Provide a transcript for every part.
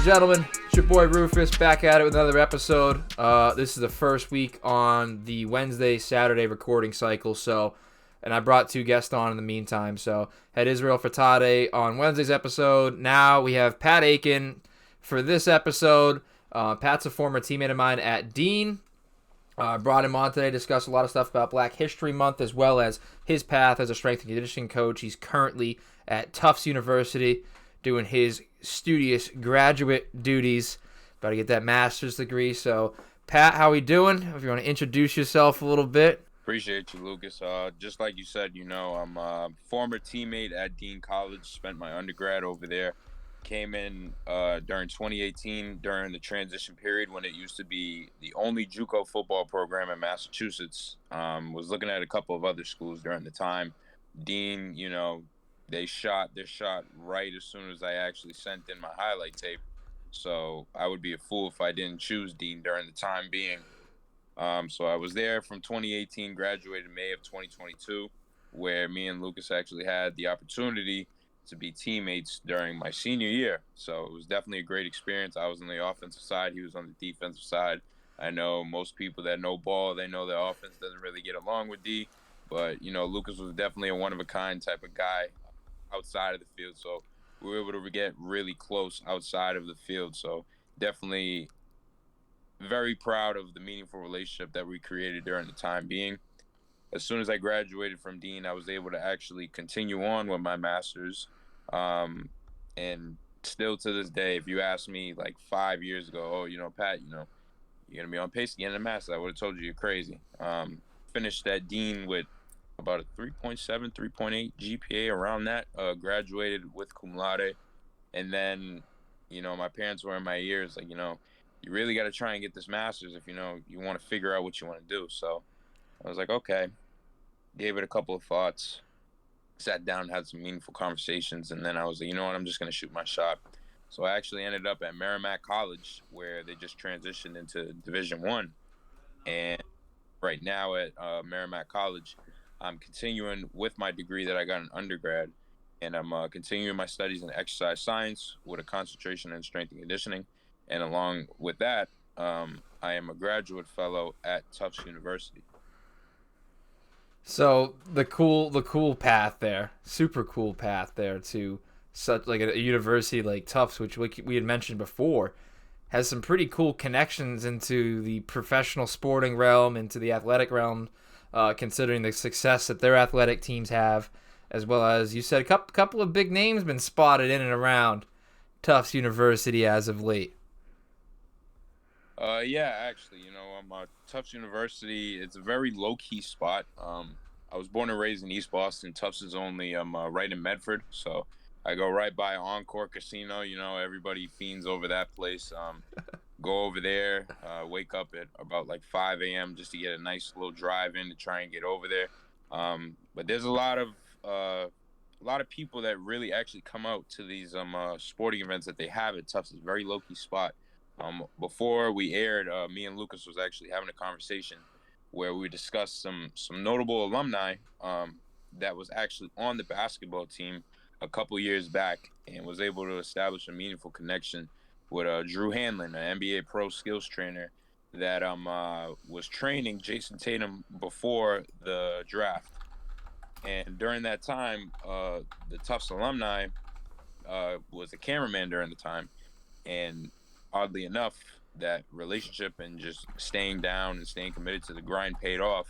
gentlemen, it's your boy Rufus back at it with another episode. This is the first week on the Wednesday-Saturday recording cycle, and I brought two guests on in the meantime. So, had Israel Fatade on Wednesday's episode. Now we have Pat Aiken for this episode. Pat's a former teammate of mine at Dean. Brought him on today to discuss a lot of stuff about Black History Month as well as his path as a strength and conditioning coach. He's currently at Tufts University doing his studious graduate duties, about to get that master's degree. So, Pat, how we doing? If you want to introduce yourself a little bit. Appreciate you, Lucas. Just like you said, I'm a former teammate at Dean College, spent my undergrad over there. Came in during 2018 during the transition period when it used to be the only JUCO football program in Massachusetts. Was looking at a couple of other schools during the time. Dean, they shot their shot right as soon as I actually sent in my highlight tape. So I would be a fool if I didn't choose Dean during the time being. So I was there from 2018, graduated May of 2022, where me and Lucas actually had the opportunity to be teammates during my senior year. So it was definitely a great experience. I was on the offensive side. He was on the defensive side. I know most people that know ball, they know the offense doesn't really get along with D. But, Lucas was definitely a one-of-a-kind type of guy outside of the field. So we were able to get really close outside of the field. So definitely very proud of the meaningful relationship that we created during the time being. As soon as I graduated from Dean, I was able to actually continue on with my master's. And still to this day, if you asked me like 5 years ago, Pat, you're going to be on pace to get a master's, I would have told you you're crazy. Finished at Dean with about a 3.7, 3.8 GPA around that, graduated with cum laude. And then, my parents were in my ears, like, you really got to try and get this master's if, you want to figure out what you want to do. So I was like, okay, gave it a couple of thoughts, sat down, had some meaningful conversations. And then I was like, you know what, I'm just going to shoot my shot. So I actually ended up at Merrimack College, where they just transitioned into Division I. And right now at Merrimack College, I'm continuing with my degree that I got in undergrad, and I'm continuing my studies in exercise science with a concentration in strength and conditioning. And along with that, I am a graduate fellow at Tufts University. So the cool path there, super cool path there to such like a university like Tufts, which we had mentioned before, has some pretty cool connections into the professional sporting realm, into the athletic realm, considering the success that their athletic teams have, as well as you said, a couple of big names been spotted in and around Tufts University as of late. Yeah, actually, Tufts University, it's a very low-key spot. I was born and raised in East Boston. Tufts is only right in Medford, so I go right by Encore Casino. Everybody fiends over that place. Go over there, wake up at about like 5 a.m. just to get a nice little drive in to try and get over there. But there's a lot of people that really actually come out to these sporting events that they have at Tufts. It's a very low-key spot. Before we aired, me and Lucas was actually having a conversation where we discussed some notable alumni that was actually on the basketball team a couple years back, and was able to establish a meaningful connection with Drew Hanlon, an NBA pro skills trainer that was training Jason Tatum before the draft. And during that time, the Tufts alumni was a cameraman during the time, and oddly enough, that relationship and just staying down and staying committed to the grind paid off.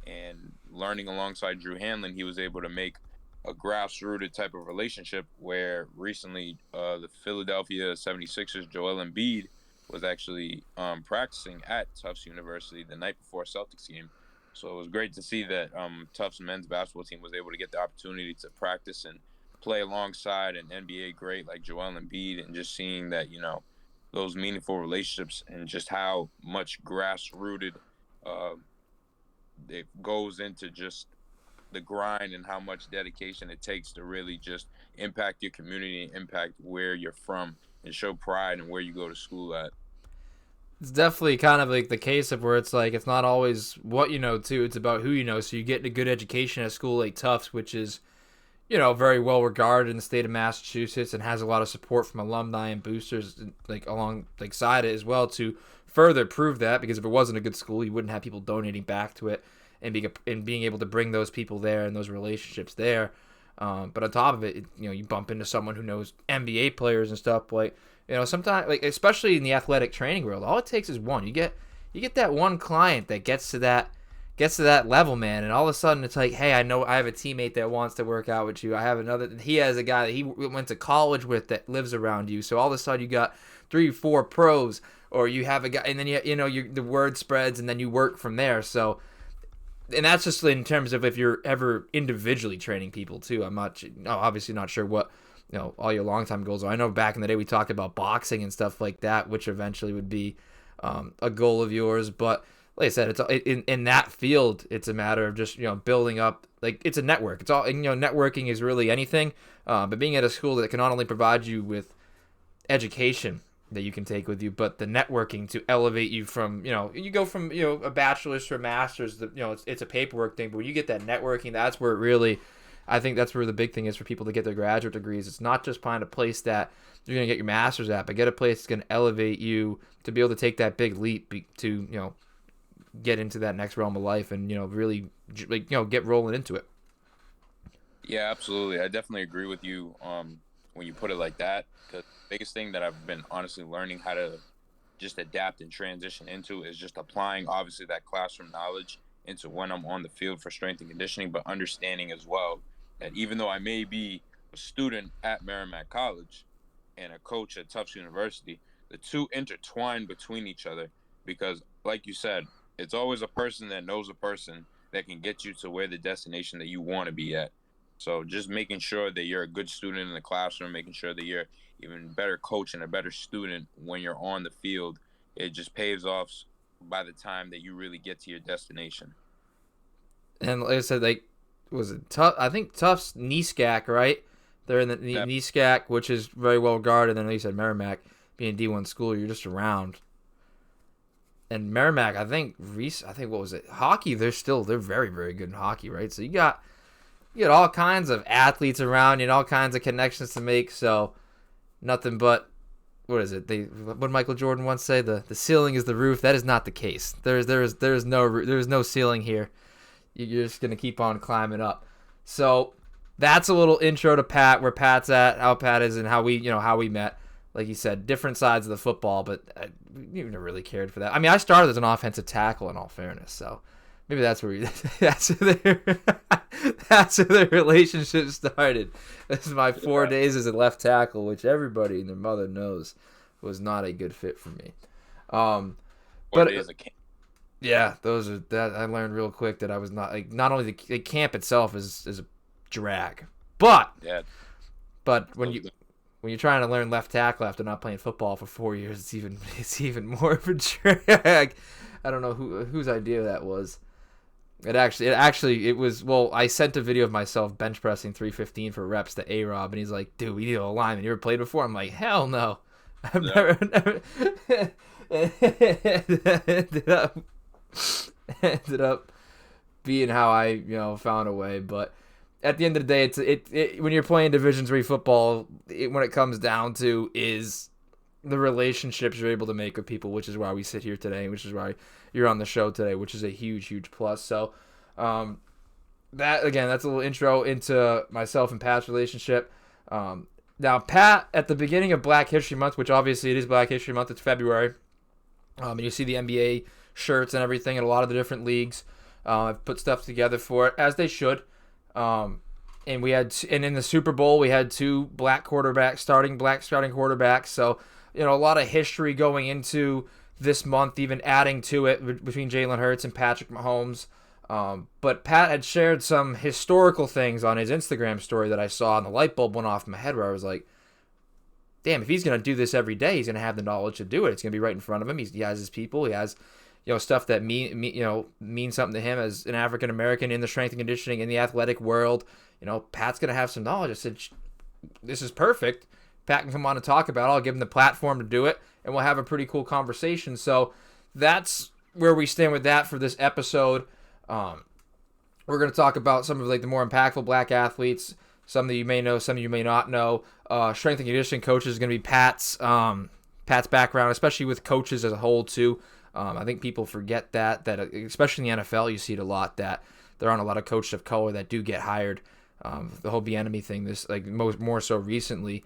And learning alongside Drew Hanlon, he was able to make a grassrooted type of relationship where recently the Philadelphia 76ers, Joel Embiid, was actually practicing at Tufts University the night before a Celtics game. So it was great to see that Tufts men's basketball team was able to get the opportunity to practice and play alongside an NBA great like Joel Embiid, and just seeing that, those meaningful relationships and just how much grassrooted it goes into just the grind and how much dedication it takes to really just impact your community and impact where you're from and show pride in where you go to school at. It's definitely kind of like the case of where it's like it's not always what you know too, it's about who you know. So you get a good education at a school like Tufts, which is very well regarded in the state of Massachusetts and has a lot of support from alumni and boosters alongside it as well to further prove that, because if it wasn't a good school, you wouldn't have people donating back to it and being able to bring those people there and those relationships there. But on top of it, you bump into someone who knows NBA players and stuff. Sometimes, especially in the athletic training world, all it takes is one. You get that one client that gets to that level, man, and all of a sudden it's like, hey, I know I have a teammate that wants to work out with you. I have another. He has a guy that he went to college with that lives around you. So all of a sudden you got 3-4 pros, or you have a guy, and then the word spreads, and then you work from there. So. And that's just in terms of if you're ever individually training people too. I'm obviously not sure what all your long time goals are. I know back in the day we talked about boxing and stuff like that, which eventually would be a goal of yours. But like I said, it's in that field, it's a matter of just building up. It's a network. It's all networking is really anything. But being at a school that can not only provide you with education that you can take with you, but the networking to elevate you from, you go from, a bachelor's to a master's, it's a paperwork thing, but when you get that networking, that's where it really, I think that's where the big thing is for people to get their graduate degrees. It's not just find a place that you're going to get your master's at, but get a place that's going to elevate you to be able to take that big leap to, get into that next realm of life and, really, get rolling into it. Yeah, absolutely. I definitely agree with you when you put it like that, because the biggest thing that I've been honestly learning how to just adapt and transition into is just applying, obviously, that classroom knowledge into when I'm on the field for strength and conditioning, but understanding as well that even though I may be a student at Merrimack College and a coach at Tufts University, the two intertwine between each other because, like you said, it's always a person that knows a person that can get you to where the destination that you want to be at. So just making sure that you're a good student in the classroom, making sure that you're even better coach and a better student when you're on the field, it just pays off by the time that you really get to your destination. And like I said, was it tough? I think Tufts NESCAC, right? They're in the NESCAC, which is very well guarded. And like you said, Merrimack being a D1 school, you're just around. And Merrimack, I think what was it? Hockey, they're very, very good in hockey, right? So you got all kinds of athletes around you and all kinds of connections to make. So nothing but, what is it? What did Michael Jordan once say? The ceiling is the roof. That is not the case. There's no ceiling here. You're just gonna keep on climbing up. So that's a little intro to Pat, where Pat's at, how Pat is, and how we met. Like you said, different sides of the football, but you never really cared for that. I mean, I started as an offensive tackle, in all fairness, so maybe that's where that's where the relationship started. This is my 4 days as a left tackle, which everybody and their mother knows was not a good fit for me. Yeah, I learned real quick that I was not only the camp itself is a drag, but when you're trying to learn left tackle after not playing football for 4 years, it's even more of a drag. I don't know whose idea that was. It was, I sent a video of myself bench pressing 315 for reps to A-Rob, and he's like, dude, we need a lineman. You ever played before? I'm like, hell no. I've never ended up being how I, found a way. But at the end of the day, it's when you're playing Division III football, when it comes down to is the relationships you're able to make with people, which is why we sit here today, which is why you're on the show today, which is a huge, huge plus. So that's a little intro into myself and Pat's relationship. Now, Pat, at the beginning of Black History Month, which obviously it is Black History Month, it's February, and you see the NBA shirts and everything in a lot of the different leagues. I've put stuff together for it, as they should. And in the Super Bowl, we had two black starting quarterbacks. So, a lot of history going into this month, even adding to it between Jalen Hurts and Patrick Mahomes. But Pat had shared some historical things on his Instagram story that I saw, and the light bulb went off in my head where I was like, damn, if he's going to do this every day, he's going to have the knowledge to do it. It's going to be right in front of him. He has his people. He has, stuff that means something to him as an African American in the strength and conditioning in the athletic world. Pat's going to have some knowledge. I said, this is perfect. Pat can come on and talk about it. I'll give him the platform to do it, and we'll have a pretty cool conversation. So that's where we stand with that for this episode. We're going to talk about some of the more impactful black athletes, some that you may know, some you may not know. Strength and conditioning coach is going to be Pat's background, especially with coaches as a whole too. I think people forget that especially in the NFL, you see it a lot that there aren't a lot of coaches of color that do get hired. The whole Bieniemy thing, this like more so recently,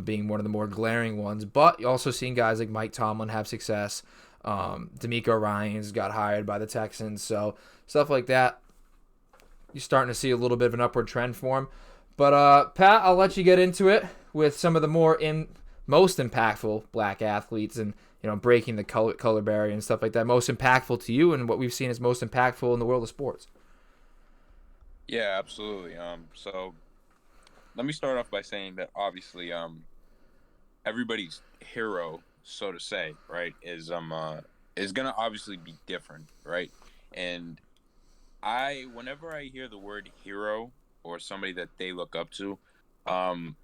being one of the more glaring ones. But you also seeing guys like Mike Tomlin have success. D'Amico Ryans got hired by the Texans, so stuff like that. You're starting to see a little bit of an upward trend for him. But Pat, I'll let you get into it with some of the most impactful black athletes and breaking the color barrier and stuff like that. Most impactful to you and what we've seen is most impactful in the world of sports. Yeah, absolutely. So let me start off by saying that obviously, everybody's hero, so to say, right, is gonna obviously be different, right? And whenever I hear the word hero or somebody that they look up to, um,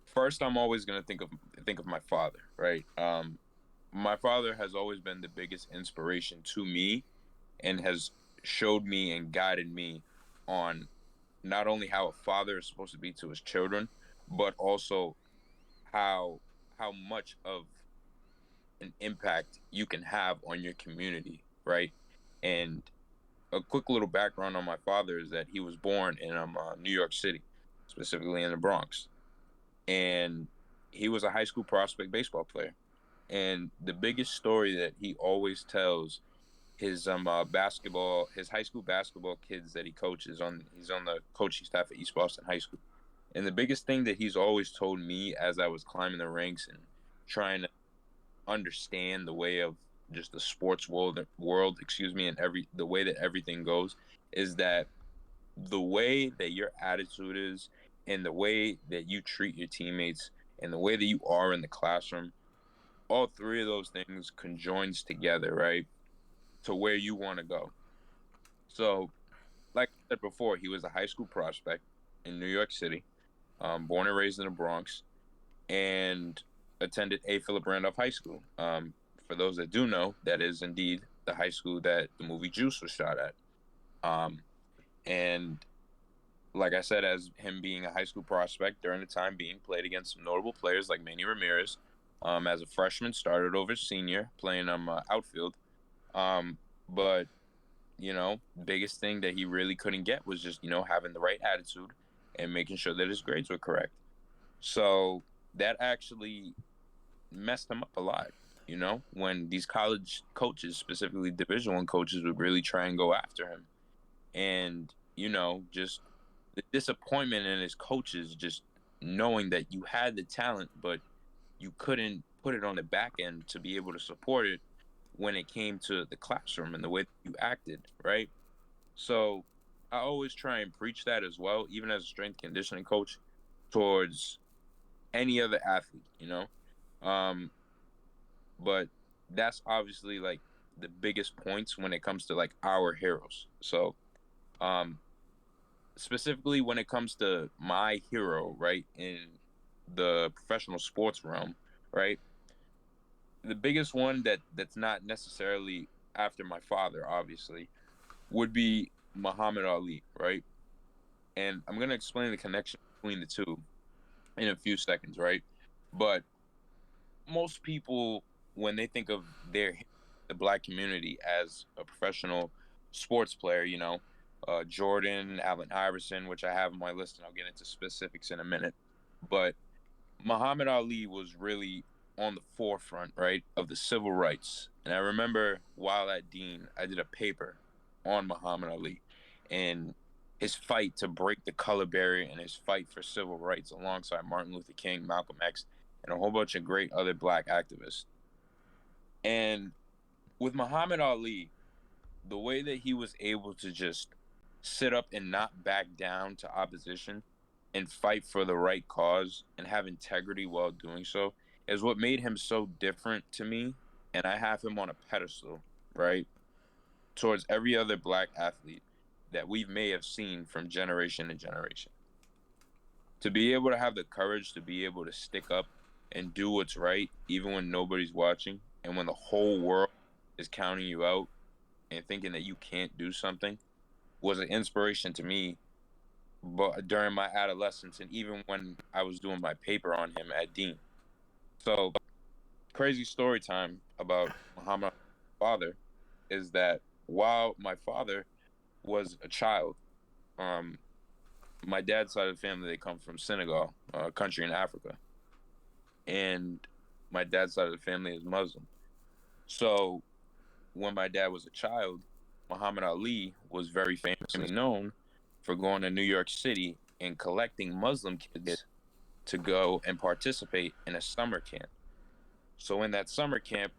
first I'm always gonna think of my father, right? My father has always been the biggest inspiration to me and has showed me and guided me on not only how a father is supposed to be to his children, but also how much of an impact you can have on your community, right? And a quick little background on my father is that he was born in New York City, specifically in the Bronx, and he was a high school prospect baseball player. And the biggest story that he always tells his his high school basketball kids that he's on the coaching staff at East Boston High School. And the biggest thing that he's always told me as I was climbing the ranks and trying to understand the way of just the sports world, excuse me, and the way that everything goes, is that the way that your attitude is and the way that you treat your teammates and the way that you are in the classroom, all three of those things conjoins together, right, to where you want to go. So, like I said before, he was a high school prospect in New York City, born and raised in the Bronx, and attended A. Philip Randolph High School. For those that do know, that is indeed the high school that the movie Juice was shot at. And like I said, as him being a high school prospect during the time being, played against some notable players like Manny Ramirez. As a freshman, started over senior playing outfield. But biggest thing that he really couldn't get was just having the right attitude and making sure that his grades were correct. So that actually messed him up a lot. When these college coaches, specifically Division I coaches, would really try and go after him, and just the disappointment in his coaches, just knowing that you had the talent, but you couldn't put it on the back end to be able to support it when it came to the classroom and the way that you acted, right? So I always try and preach that as well, even as a strength conditioning coach, towards any other athlete. But that's obviously like the biggest points when it comes to like our heroes. So specifically when it comes to my hero, right, in the professional sports realm, right, the biggest one that's not necessarily after my father, obviously, would be Muhammad Ali, right? And I'm gonna explain the connection between the two in a few seconds, right? But most people, when they think of the black community as a professional sports player, Jordan, Allen Iverson, which I have on my list, and I'll get into specifics in a minute. But Muhammad Ali was really on the forefront, right, of the civil rights. And I remember while at Dean, I did a paper on Muhammad Ali and his fight to break the color barrier and his fight for civil rights alongside Martin Luther King, Malcolm X, and a whole bunch of great other black activists. And with Muhammad Ali, the way that he was able to just sit up and not back down to opposition and fight for the right cause and have integrity while doing so is what made him so different to me. And I have him on a pedestal, right, towards every other black athlete that we may have seen from generation to generation. To be able to have the courage to be able to stick up and do what's right, even when nobody's watching and when the whole world is counting you out and thinking that you can't do something, was an inspiration to me but during my adolescence, and even when I was doing my paper on him at Dean. So, crazy story time about Muhammad's father is that while my father was a child, um, my dad's side of the family, they come from Senegal, a country in Africa, and my dad's side of the family is Muslim. So when my dad was a child, Muhammad Ali was very famously known for going to New York City and collecting Muslim kids to go and participate in a summer camp. So in that summer camp,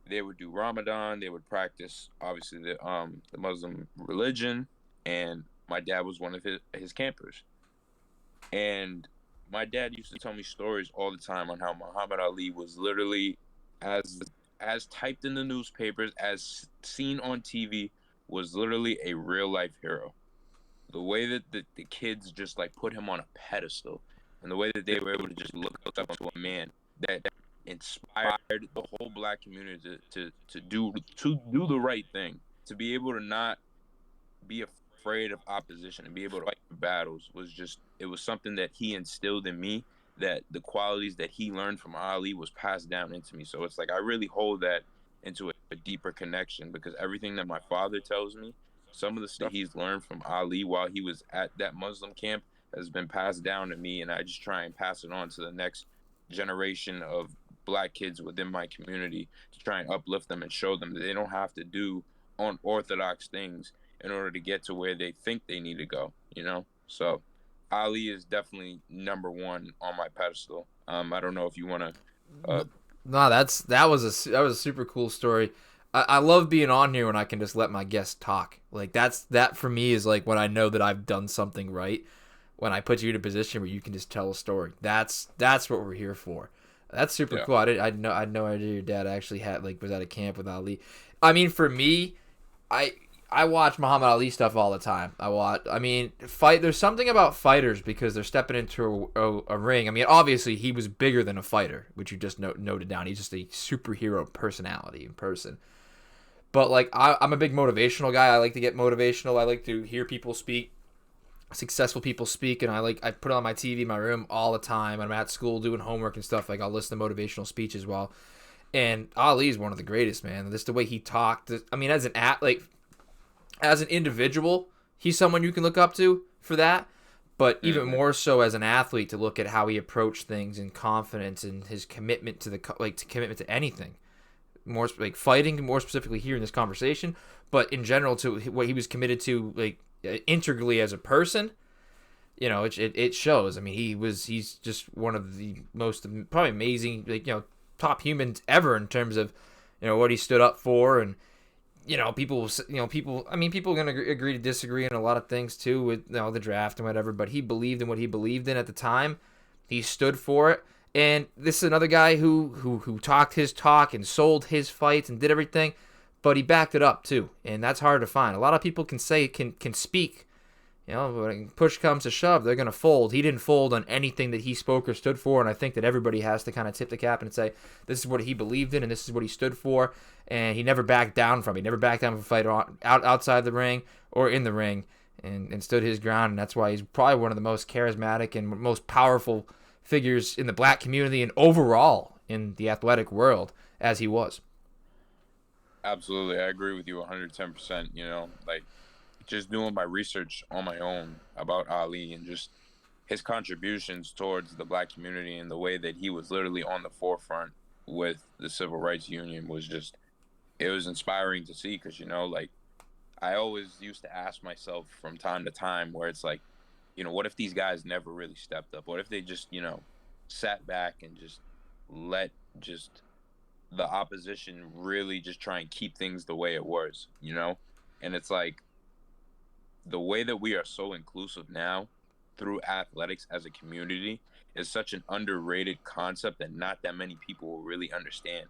they would do Ramadan, they would practice obviously the Muslim religion, and my dad was one of his campers. And my dad used to tell me stories all the time on how Muhammad Ali was literally as as typed in the newspapers, as seen on TV, was literally a real life hero. The way that the kids just like put him on a pedestal, and the way that they were able to just look up to a man that inspired the whole black community to do the right thing, to be able to not be afraid of opposition and be able to fight battles, was just, it was something that he instilled in me, that the qualities that he learned from Ali was passed down into me. So it's like I really hold that into a deeper connection, because everything that my father tells me, some of the stuff he's learned from Ali while he was at that Muslim camp, has been passed down to me, and I just try and pass it on to the next generation of black kids within my community, to try and uplift them and show them that they don't have to do unorthodox things in order to get to where they think they need to go, you know? So Ali is definitely number one on my pedestal. I don't know if you want to. No, that was a super cool story. I love being on here when I can just let my guests talk. Like that for me is like when I know that I've done something right. When I put you in a position where you can just tell a story. That's what we're here for. That's super cool. I had no idea your dad actually was at a camp with Ali. I mean, for me, I watch Muhammad Ali stuff all the time. There's something about fighters because they're stepping into a ring. I mean, obviously he was bigger than a fighter, which you just noted down. He's just a superhero personality in person. But like I'm a big motivational guy. I like to get motivational. I like to hear people speak, successful people speak, and I put it on my TV in my room all the time. I'm at school doing homework and stuff. Like I'll listen to motivational speeches while. And Ali is one of the greatest, man. Just the way he talked. I mean, as an individual, he's someone you can look up to for that. But even more so as an athlete, to look at how he approached things and confidence and his commitment to commitment to anything. More like fighting, more specifically here in this conversation, but in general to what he was committed to, like integrally as a person. You know, it shows. I mean, he's just one of the most probably amazing, top humans ever in terms of, what he stood up for. And people are going to agree to disagree on a lot of things too with the draft and whatever, but he believed in what he believed in at the time. He stood for it. And this is another guy who talked his talk and sold his fights and did everything, but he backed it up too. And that's hard to find. A lot of people can speak, but when push comes to shove, they're going to fold. He didn't fold on anything that he spoke or stood for, and I think that everybody has to kind of tip the cap and say, this is what he believed in and this is what he stood for, and he never backed down from it. He never backed down from a fight outside the ring or in the ring, and stood his ground, and that's why he's probably one of the most charismatic and most powerful figures in the black community and overall in the athletic world as he was. Absolutely. I agree with you 110%. Like just doing my research on my own about Ali and just his contributions towards the black community and the way that he was literally on the forefront with the civil rights union was just, it was inspiring to see. Because, like I always used to ask myself from time to time where it's like, what if these guys never really stepped up? What if they just, sat back and just let just the opposition really just try and keep things the way it was, And it's like the way that we are so inclusive now through athletics as a community is such an underrated concept that not that many people will really understand.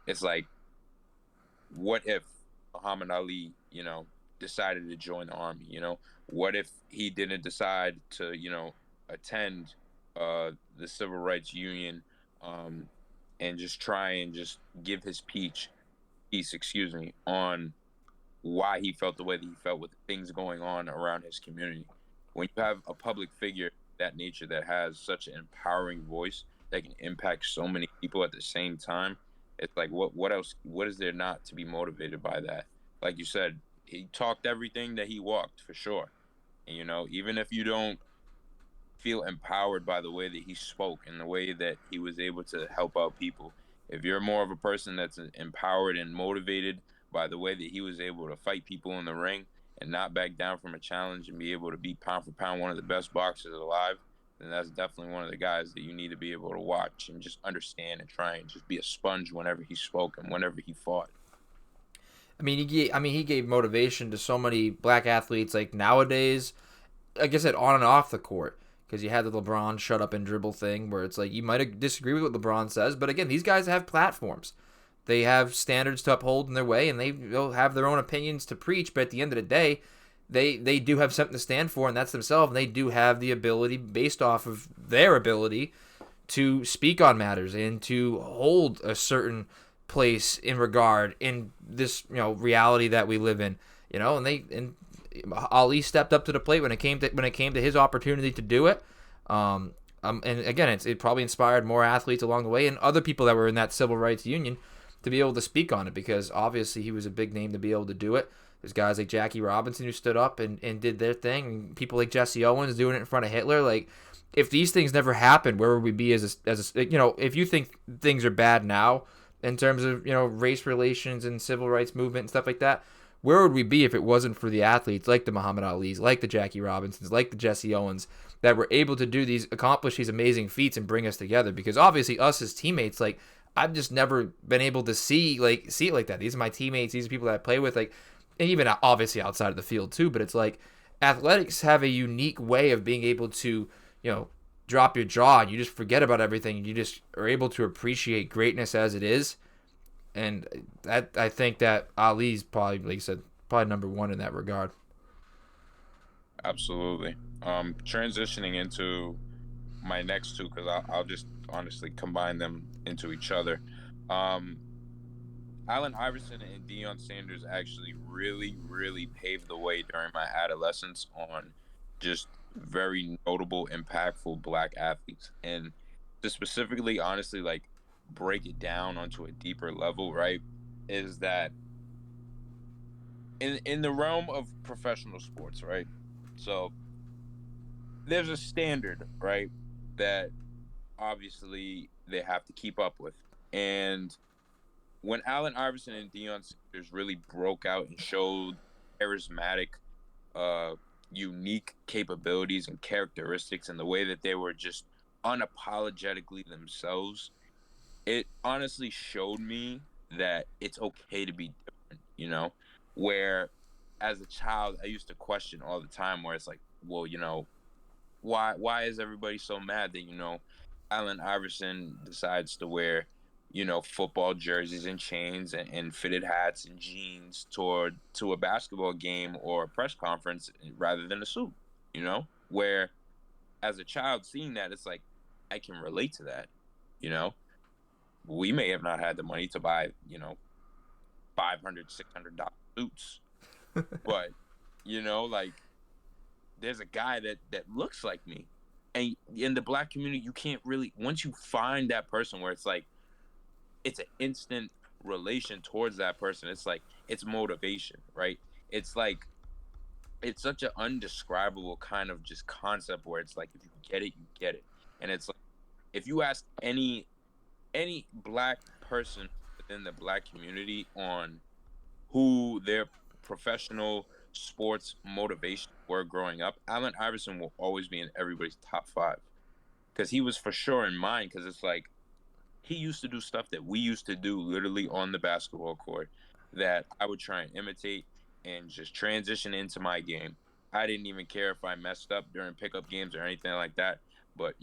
It's like, what if Muhammad Ali, decided to join the army? What if he didn't decide to, attend the Civil Rights Union and just try and just give his piece, on why he felt the way that he felt with things going on around his community? when you have a public figure that nature that has such an empowering voice that can impact so many people at the same time, it's like what else? What is there not to be motivated by that? Like you said, he talked everything that he walked for sure. And even if you don't feel empowered by the way that he spoke and the way that he was able to help out people. If you're more of a person that's empowered and motivated by the way that he was able to fight people in the ring and not back down from a challenge and be able to be pound for pound one of the best boxers alive, then that's definitely one of the guys that you need to be able to watch and just understand and try and just be a sponge whenever he spoke and whenever he fought. He gave motivation to so many black athletes. Like nowadays, like I said, on and off the court, because you had the LeBron shut up and dribble thing, where it's like you might disagree with what LeBron says, but again, these guys have platforms. They have standards to uphold in their way, and they'll have their own opinions to preach. But at the end of the day, they do have something to stand for, and that's themselves. And they do have the ability, based off of their ability, to speak on matters and to hold a certain place in regard in this reality that we live in. And Ali stepped up to the plate when it came to his opportunity to do it. And again, it probably inspired more athletes along the way and other people that were in that civil rights union to be able to speak on it, because obviously he was a big name to be able to do it. There's guys like Jackie Robinson who stood up and did their thing, and people like Jesse Owens doing it in front of Hitler. Like, if these things never happened, where would we be as a if you think things are bad now in terms of race relations and civil rights movement and stuff like that, where would we be if it wasn't for the athletes like the Muhammad Ali's, like the Jackie Robinsons, like the Jesse Owens, that were able to accomplish these amazing feats and bring us together? Because obviously us as teammates, like, I've just never been able to see it like that. These are my teammates. These are people that I play with, like, and even obviously outside of the field too. But it's like athletics have a unique way of being able to, drop your jaw and you just forget about everything and you just are able to appreciate greatness as it is. And I think that Ali's probably, like I said, probably number one in that regard. Absolutely. Transitioning into my next two, because I'll just honestly combine them into each other. Um, Allen Iverson and Deion Sanders actually really, really paved the way during my adolescence on just very notable, impactful black athletes. And to specifically, honestly, like, break it down onto a deeper level, right, is that in the realm of professional sports, right? So there's a standard, right, that obviously they have to keep up with. And when Allen Iverson and Deion Sanders really broke out and showed charismatic, unique capabilities and characteristics and the way that they were just unapologetically themselves, it honestly showed me that it's okay to be different, where as a child I used to question all the time, where it's like, well, why is everybody so mad that Allen Iverson decides to wear football jerseys and chains and fitted hats and jeans to a basketball game or a press conference rather than a suit, where as a child seeing that, it's like, I can relate to that. We may have not had the money to buy $500, $600 suits, but like, there's a guy that looks like me. And in the black community, you can't really, once you find that person where it's like, it's an instant relation towards that person. It's like, it's motivation, right? It's like, it's such an undescribable kind of just concept where it's like, if you get it, you get it. And it's like, if you ask any black person within the black community on who their professional sports motivation were growing up, Allen Iverson will always be in everybody's top 5, because he was for sure in mine. Because it's like, he used to do stuff that we used to do literally on the basketball court that I would try and imitate and just transition into my game. I didn't even care if I messed up during pickup games or anything like that. But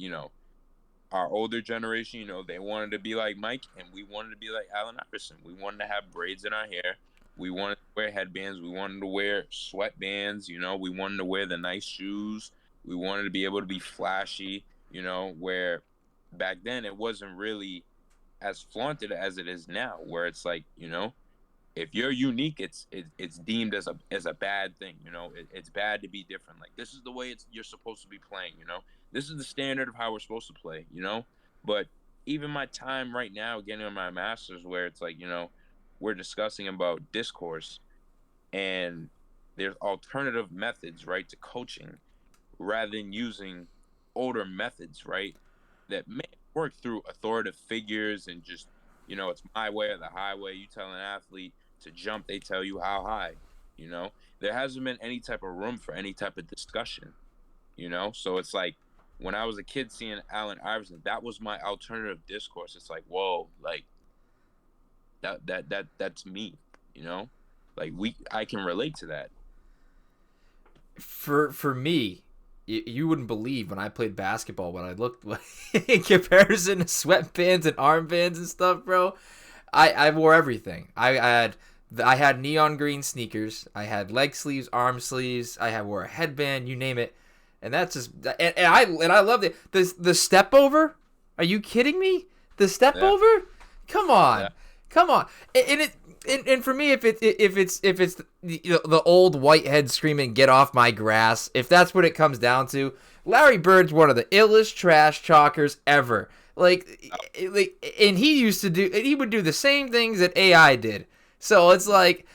our older generation, they wanted to be like Mike, and we wanted to be like Allen Iverson. We wanted to have braids in our hair. We wanted to wear headbands. We wanted to wear sweatbands. We wanted to wear the nice shoes. We wanted to be able to be flashy, where back then it wasn't really as flaunted as it is now, where it's like, if you're unique, it's deemed as a bad thing. It's bad to be different. Like, this is the way you're supposed to be playing. This is the standard of how we're supposed to play. But even my time right now, getting on my master's, where it's like, we're discussing about discourse, and there's alternative methods, right, to coaching, rather than using older methods, right, that may work through authoritative figures and just, it's my way or the highway. You tell an athlete to jump, they tell you how high. There hasn't been any type of room for any type of discussion. So it's like, when I was a kid seeing Allen Iverson, that was my alternative discourse. It's like, whoa, like that's me. Like, I can relate to that. For me, you wouldn't believe when I played basketball what I looked like in comparison to sweatbands and armbands and stuff, bro. I wore everything. I had neon green sneakers. I had leg sleeves, arm sleeves. I wore a headband, you name it. And that's just and I loved it. The step over? Are you kidding me? The step over? Come on. Yeah. Come on. And for me, if it's the old whitehead screaming, "Get off my grass," if that's what it comes down to, Larry Bird's one of the illest trash talkers ever. Like, and he would do the same things that AI did. So it's like,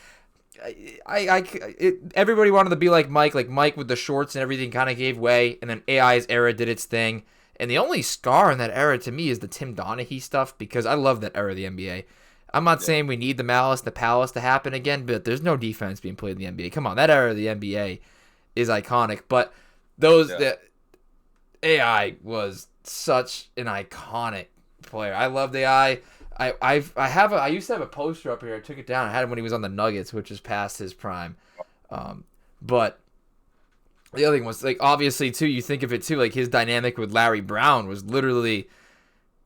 everybody wanted to be like Mike with the shorts and everything kind of gave way, and then AI's era did its thing. And the only scar in that era to me is the Tim Donaghy stuff, because I love that era of the NBA. I'm not saying we need the Malice, the Palace to happen again, but there's no defense being played in the NBA. Come on, that era of the NBA is iconic. But the AI was such an iconic player. I loved AI. I used to have a poster up here. I took it down. I had him when he was on the Nuggets, which is past his prime. But the other thing was, like, obviously too, you think of it too, like his dynamic with Larry Brown was literally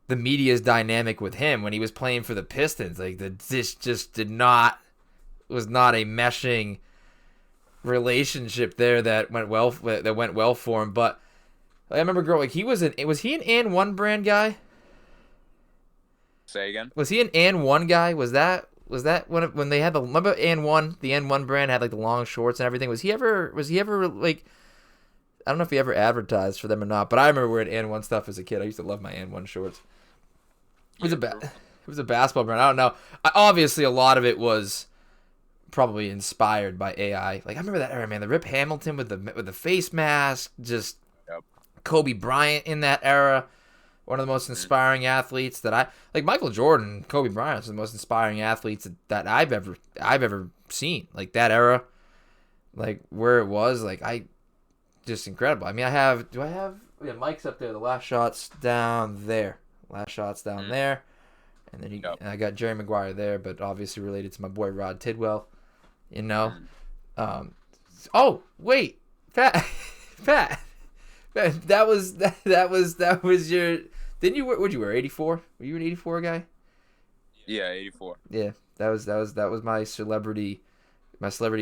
the media's dynamic with him when he was playing for the Pistons. Like, this just was not a meshing relationship there that went well for him. But I remember was he an And One brand guy? Say again? Was he an And One guy? Was that when they had remember And One? The And One brand had like the long shorts and everything. Was he ever like, I don't know if he ever advertised for them or not, but I remember wearing And One stuff as a kid. I used to love my And One shorts. It was a basketball brand. I don't know. Obviously, a lot of it was probably inspired by AI. Like, I remember that era, man. The Rip Hamilton with the face mask, just Kobe Bryant in that era. One of the most inspiring athletes that like. Michael Jordan, Kobe Bryant, was the most inspiring athletes that I've ever seen. Like, that era, like where it was, like, just incredible. I mean, Mike's up there. The last shot's down there. There. And then I got Jerry Maguire there, but obviously related to my boy Rod Tidwell. Oh wait, Pat. That was your. Didn't you? What'd you wear? 84? Were you an 84 guy? Yeah, 84. Yeah, that was my celebrity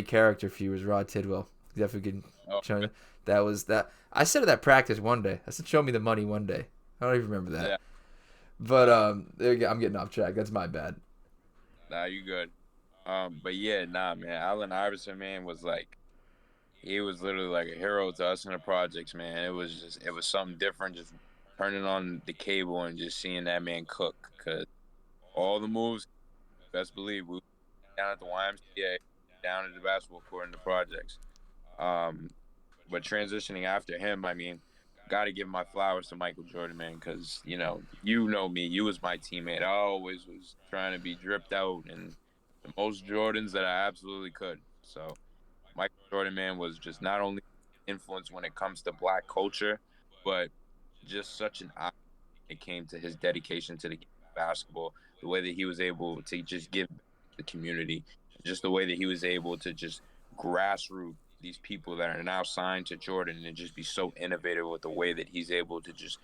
character for you was Rod Tidwell. Definitely could show you. That was that. I said it at practice one day. I said, "Show me the money one day." I don't even remember that. Yeah. But there you go. I'm getting off track. That's my bad. Nah, you good. But yeah, man. Allen Iverson, man, he was literally like a hero to us in the projects, man. It was something different, just turning on the cable and just seeing that man cook. Cause all the moves, best believe, we were down at the YMCA, down at the basketball court in the projects. But transitioning after him, I mean, got to give my flowers to Michael Jordan, man, because, you know me. You was my teammate. I always was trying to be dripped out and the most Jordans that I absolutely could. So Michael Jordan, man, was just not only influence when it comes to black culture, but just such an eye when it came to his dedication to the game of basketball, the way that he was able to just give the community, just the way that he was able to just grassroots these people that are now signed to Jordan and just be so innovative with the way that he's able to just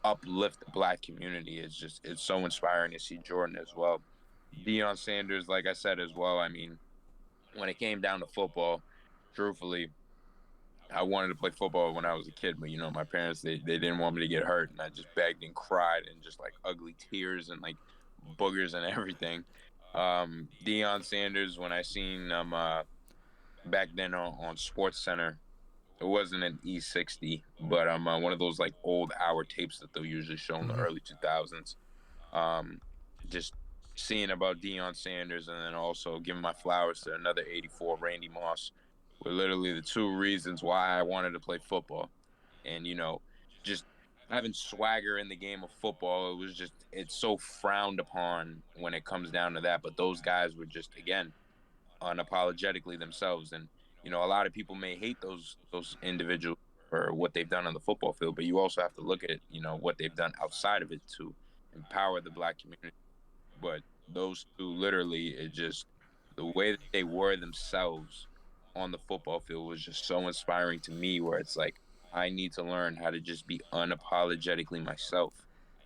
uplift the black community. It's so inspiring to see Jordan as well. Deion Sanders, like I said as well, I mean, when it came down to football, truthfully, I wanted to play football when I was a kid, but, my parents, they didn't want me to get hurt, and I just begged and cried and just, like, ugly tears and, like, boogers and everything. Deion Sanders, when I seen back then on Sports Center, it wasn't an E60, but one of those like old hour tapes that they'll usually show in the Mhm. early 2000s. Um, just seeing about Deion Sanders, and then also giving my flowers to another 84, Randy Moss, were literally the two reasons why I wanted to play football. And just having swagger in the game of football, it's so frowned upon when it comes down to that. But those guys were just, again, unapologetically themselves. And a lot of people may hate those individuals for what they've done on the football field, but you also have to look at what they've done outside of it to empower the black community. But those two, literally, it just, the way that they were themselves on the football field was just so inspiring to me, where it's like, I need to learn how to just be unapologetically myself.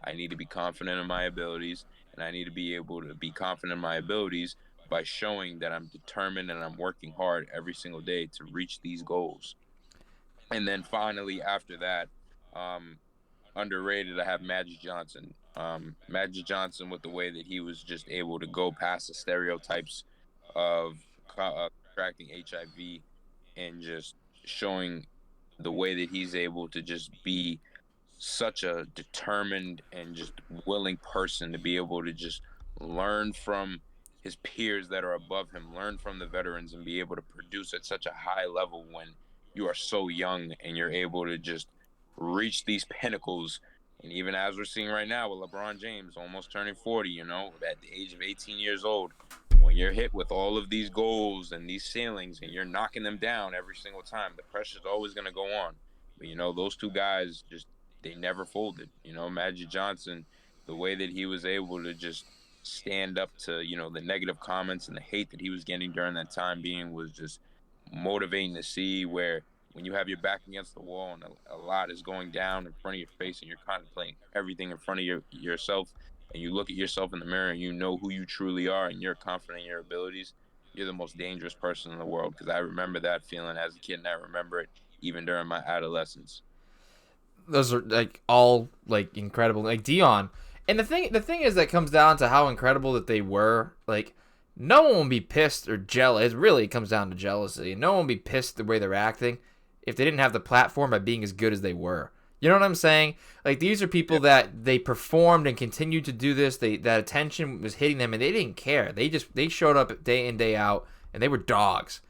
I need to be confident in my abilities, and I need to be able to be confident in my abilities by showing that I'm determined and I'm working hard every single day to reach these goals. And then finally, after that, um, underrated, I have Magic Johnson. Magic Johnson, with the way that he was just able to go past the stereotypes of contracting HIV, and just showing the way that he's able to just be such a determined and just willing person to be able to just learn from his peers that are above him, learn from the veterans, and be able to produce at such a high level when you are so young and you're able to just reach these pinnacles. And even as we're seeing right now with LeBron James almost turning 40, at the age of 18 years old, when you're hit with all of these goals and these ceilings and you're knocking them down every single time, the pressure's always going to go on. But those two guys just, they never folded. Magic Johnson, the way that he was able to just stand up to, the negative comments and the hate that he was getting during that time being, was just motivating to see, where when you have your back against the wall and a lot is going down in front of your face and you're contemplating everything in front of yourself, and you look at yourself in the mirror and you know who you truly are and you're confident in your abilities, you're the most dangerous person in the world. Because I remember that feeling as a kid, and I remember it even during my adolescence. Those are like all like incredible, like Dion. And the thing is that comes down to how incredible that they were. Like, no one would be pissed or jealous. It really comes down to jealousy. No one would be pissed the way they're acting if they didn't have the platform by being as good as they were. You know what I'm saying? Like, these are people Yeah. that they performed and continued to do this. That attention was hitting them and they didn't care. They showed up day in, day out, and they were dogs.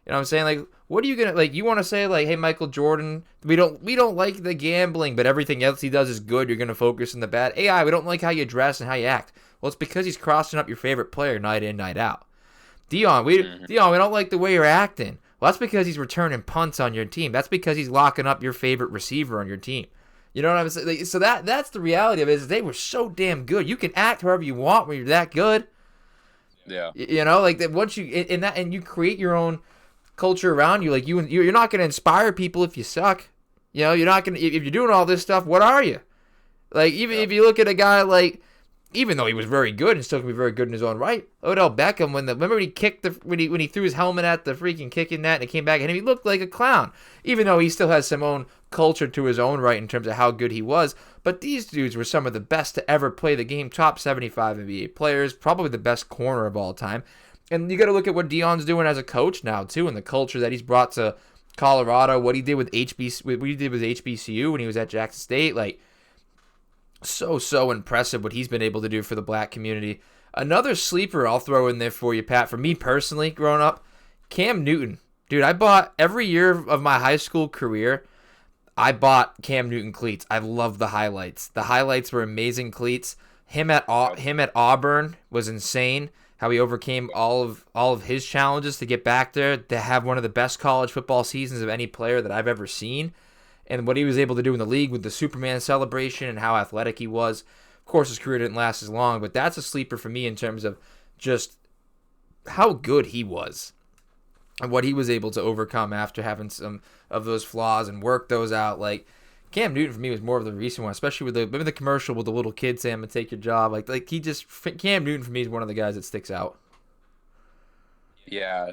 You know what I'm saying? Like, what are you gonna like? You want to say like, hey, Michael Jordan, we don't like the gambling, but everything else he does is good. You're gonna focus on the bad. AI, we don't like how you dress and how you act. Well, it's because he's crossing up your favorite player night in, night out. Mm-hmm. Dion, we don't like the way you're acting. Well, that's because he's returning punts on your team. That's because he's locking up your favorite receiver on your team. You know what I'm saying? Like, so that's the reality of it. Is they were so damn good. You can act however you want when you're that good. Yeah. You know, like that. Once you and you create your own culture around you. Like, you're not going to inspire people if you suck. You know, you're not going to, if you're doing all this stuff, what are you? Like, even Yeah. if you look at a guy like, even though he was very good and still can be very good in his own right, Odell Beckham, remember when he kicked when he threw his helmet at the freaking kicking net and it came back and he looked like a clown, even though he still has some own culture to his own right in terms of how good he was. But these dudes were some of the best to ever play the game, top 75 NBA players, probably the best corner of all time. And you got to look at what Deion's doing as a coach now too, and the culture that he's brought to Colorado. What he did with HBCU when he was at Jackson State, like, so impressive what he's been able to do for the black community. Another sleeper I'll throw in there for you, Pat. For me personally, growing up, Cam Newton, dude. I bought every year of my high school career. I bought Cam Newton cleats. I love the highlights. The highlights were amazing cleats. Him at Auburn was insane. How he overcame all of his challenges to get back there, to have one of the best college football seasons of any player that I've ever seen, and what he was able to do in the league with the Superman celebration and how athletic he was. Of course, his career didn't last as long, but that's a sleeper for me in terms of just how good he was and what he was able to overcome after having some of those flaws and work those out. Like, Cam Newton for me was more of the recent one, especially with the commercial with the little kid saying, "I'm gonna take your job." Cam Newton for me is one of the guys that sticks out. Yeah,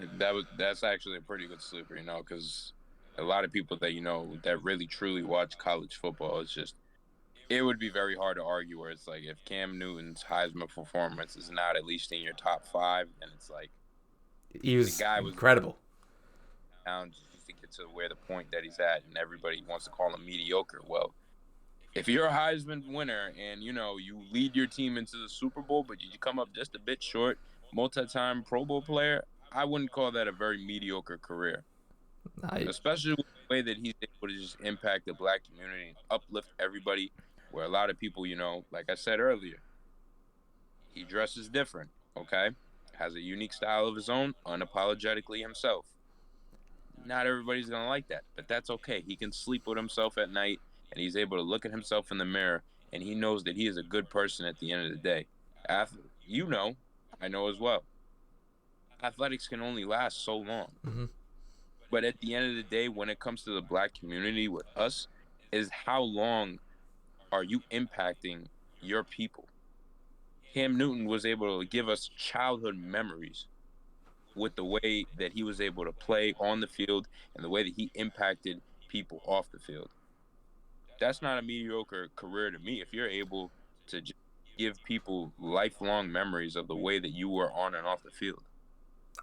that's actually a pretty good sleeper, because a lot of people that that really truly watch college football, it's just it would be very hard to argue where it's like if Cam Newton's Heisman performance is not at least in your top five, then it's like He the was guy was incredible. down just to get to where the point that he's at, and everybody wants to call him mediocre. Well, if you're a Heisman winner and you lead your team into the Super Bowl, but you come up just a bit short, multi-time Pro Bowl player, I wouldn't call that a very mediocre career. Especially with the way that he's able to just impact the black community and uplift everybody. Where a lot of people, like I said earlier, he dresses different, okay? Has a unique style of his own, unapologetically himself. Not everybody's going to like that, but that's okay. He can sleep with himself at night, and he's able to look at himself in the mirror, and he knows that he is a good person at the end of the day. I know as well. Athletics can only last so long. Mm-hmm. But at the end of the day, when it comes to the black community with us, is how long are you impacting your people? Cam Newton was able to give us childhood memories with the way that he was able to play on the field and the way that he impacted people off the field. That's not a mediocre career to me. If you're able to just give people lifelong memories of the way that you were on and off the field.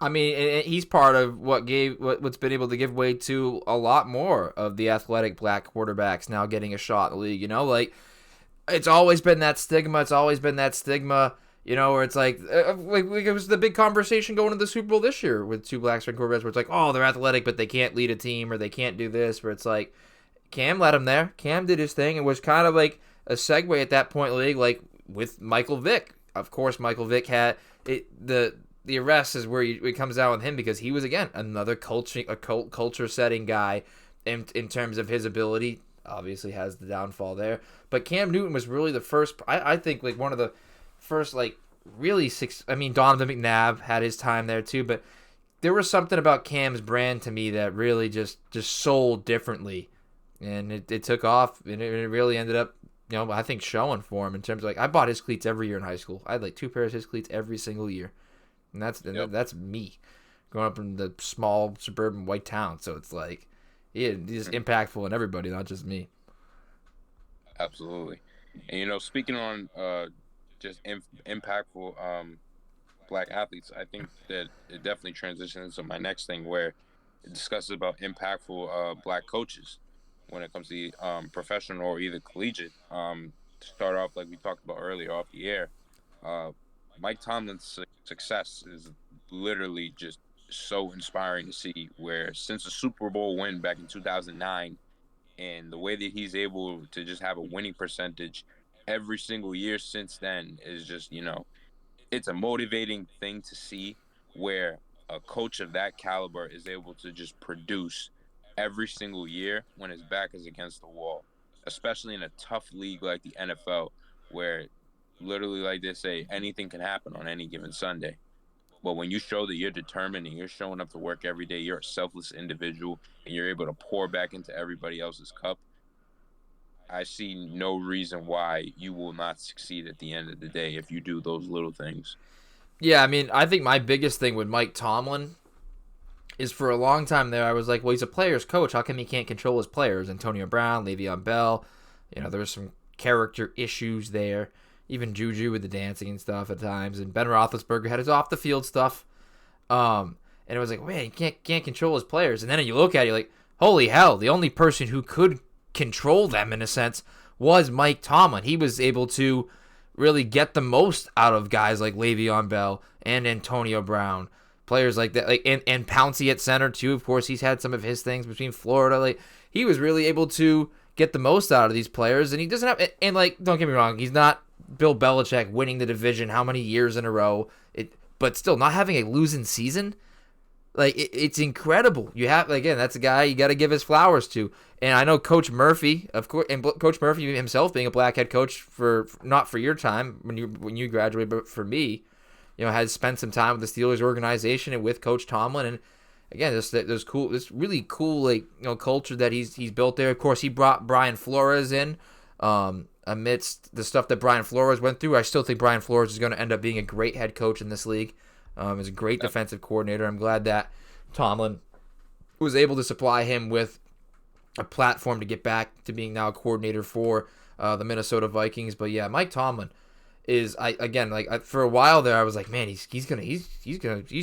I mean, he's part of what's been able to give way to a lot more of the athletic black quarterbacks now getting a shot in the league. Like it's always been that stigma. Where it's like it was the big conversation going to the Super Bowl this year with two black string quarterbacks, where it's like, oh, they're athletic, but they can't lead a team or they can't do this. Where it's like, Cam led him there. Cam did his thing and was kind of like a segue at that point in the league, like with Michael Vick. Of course, Michael Vick had the arrest is where it comes out with him because he was, again, another culture setting guy in terms of his ability. Obviously has the downfall there. But Cam Newton was really the first, I think, like one of the first, like, really Donovan McNabb had his time there too, but there was something about Cam's brand to me that really just sold differently. And it took off, and it really ended up, I think showing for him in terms of, like, I bought his cleats every year in high school. I had like 2 pairs of his cleats every single year. And that's me growing up in the small suburban white town. So it's like, he's impactful on everybody, not just me. Absolutely. And, speaking on just impactful black athletes, I think that it definitely transitions into my next thing where it discusses about impactful black coaches when it comes to professional or either collegiate. To start off, like we talked about earlier off the air, Mike Tomlin's success is literally just so inspiring to see, where since a Super Bowl win back in 2009 and the way that he's able to just have a winning percentage every single year since then is just, it's a motivating thing to see, where a coach of that caliber is able to just produce every single year when his back is against the wall, especially in a tough league like the NFL, where literally, like they say, anything can happen on any given Sunday. But when you show that you're determined and you're showing up to work every day, you're a selfless individual, and you're able to pour back into everybody else's cup, I see no reason why you will not succeed at the end of the day if you do those little things. Yeah, I mean, I think my biggest thing with Mike Tomlin is, for a long time there, I was like, well, he's a player's coach. How come he can't control his players? Antonio Brown, Le'Veon Bell, there was some character issues there. Even Juju with the dancing and stuff at times, and Ben Roethlisberger had his off the field stuff, and it was like, man, he can't control his players. And then you look at it, you're like, holy hell, the only person who could control them in a sense was Mike Tomlin. He was able to really get the most out of guys like Le'Veon Bell and Antonio Brown, players like that, like and Pouncey at center too. Of course, he's had some of his things between Florida. Like, he was really able to get the most out of these players, and he doesn't have. And like, don't get me wrong, he's not Bill Belichick winning the division how many years in a row, but still not having a losing season, like it's incredible. You have, again, that's a guy you got to give his flowers to. And I know Coach Murphy, of course, and Coach Murphy himself being a black head coach for not for your time when you graduated, but for me, has spent some time with the Steelers organization and with Coach Tomlin. And again, this really cool, like, culture that he's built there. Of course, he brought Brian Flores in. Amidst the stuff that Brian Flores went through, I still think Brian Flores is going to end up being a great head coach in this league. He's a great defensive coordinator. I'm glad that Tomlin was able to supply him with a platform to get back to being now a coordinator for the Minnesota Vikings. But yeah, Mike Tomlin is for a while there I was like, man, he's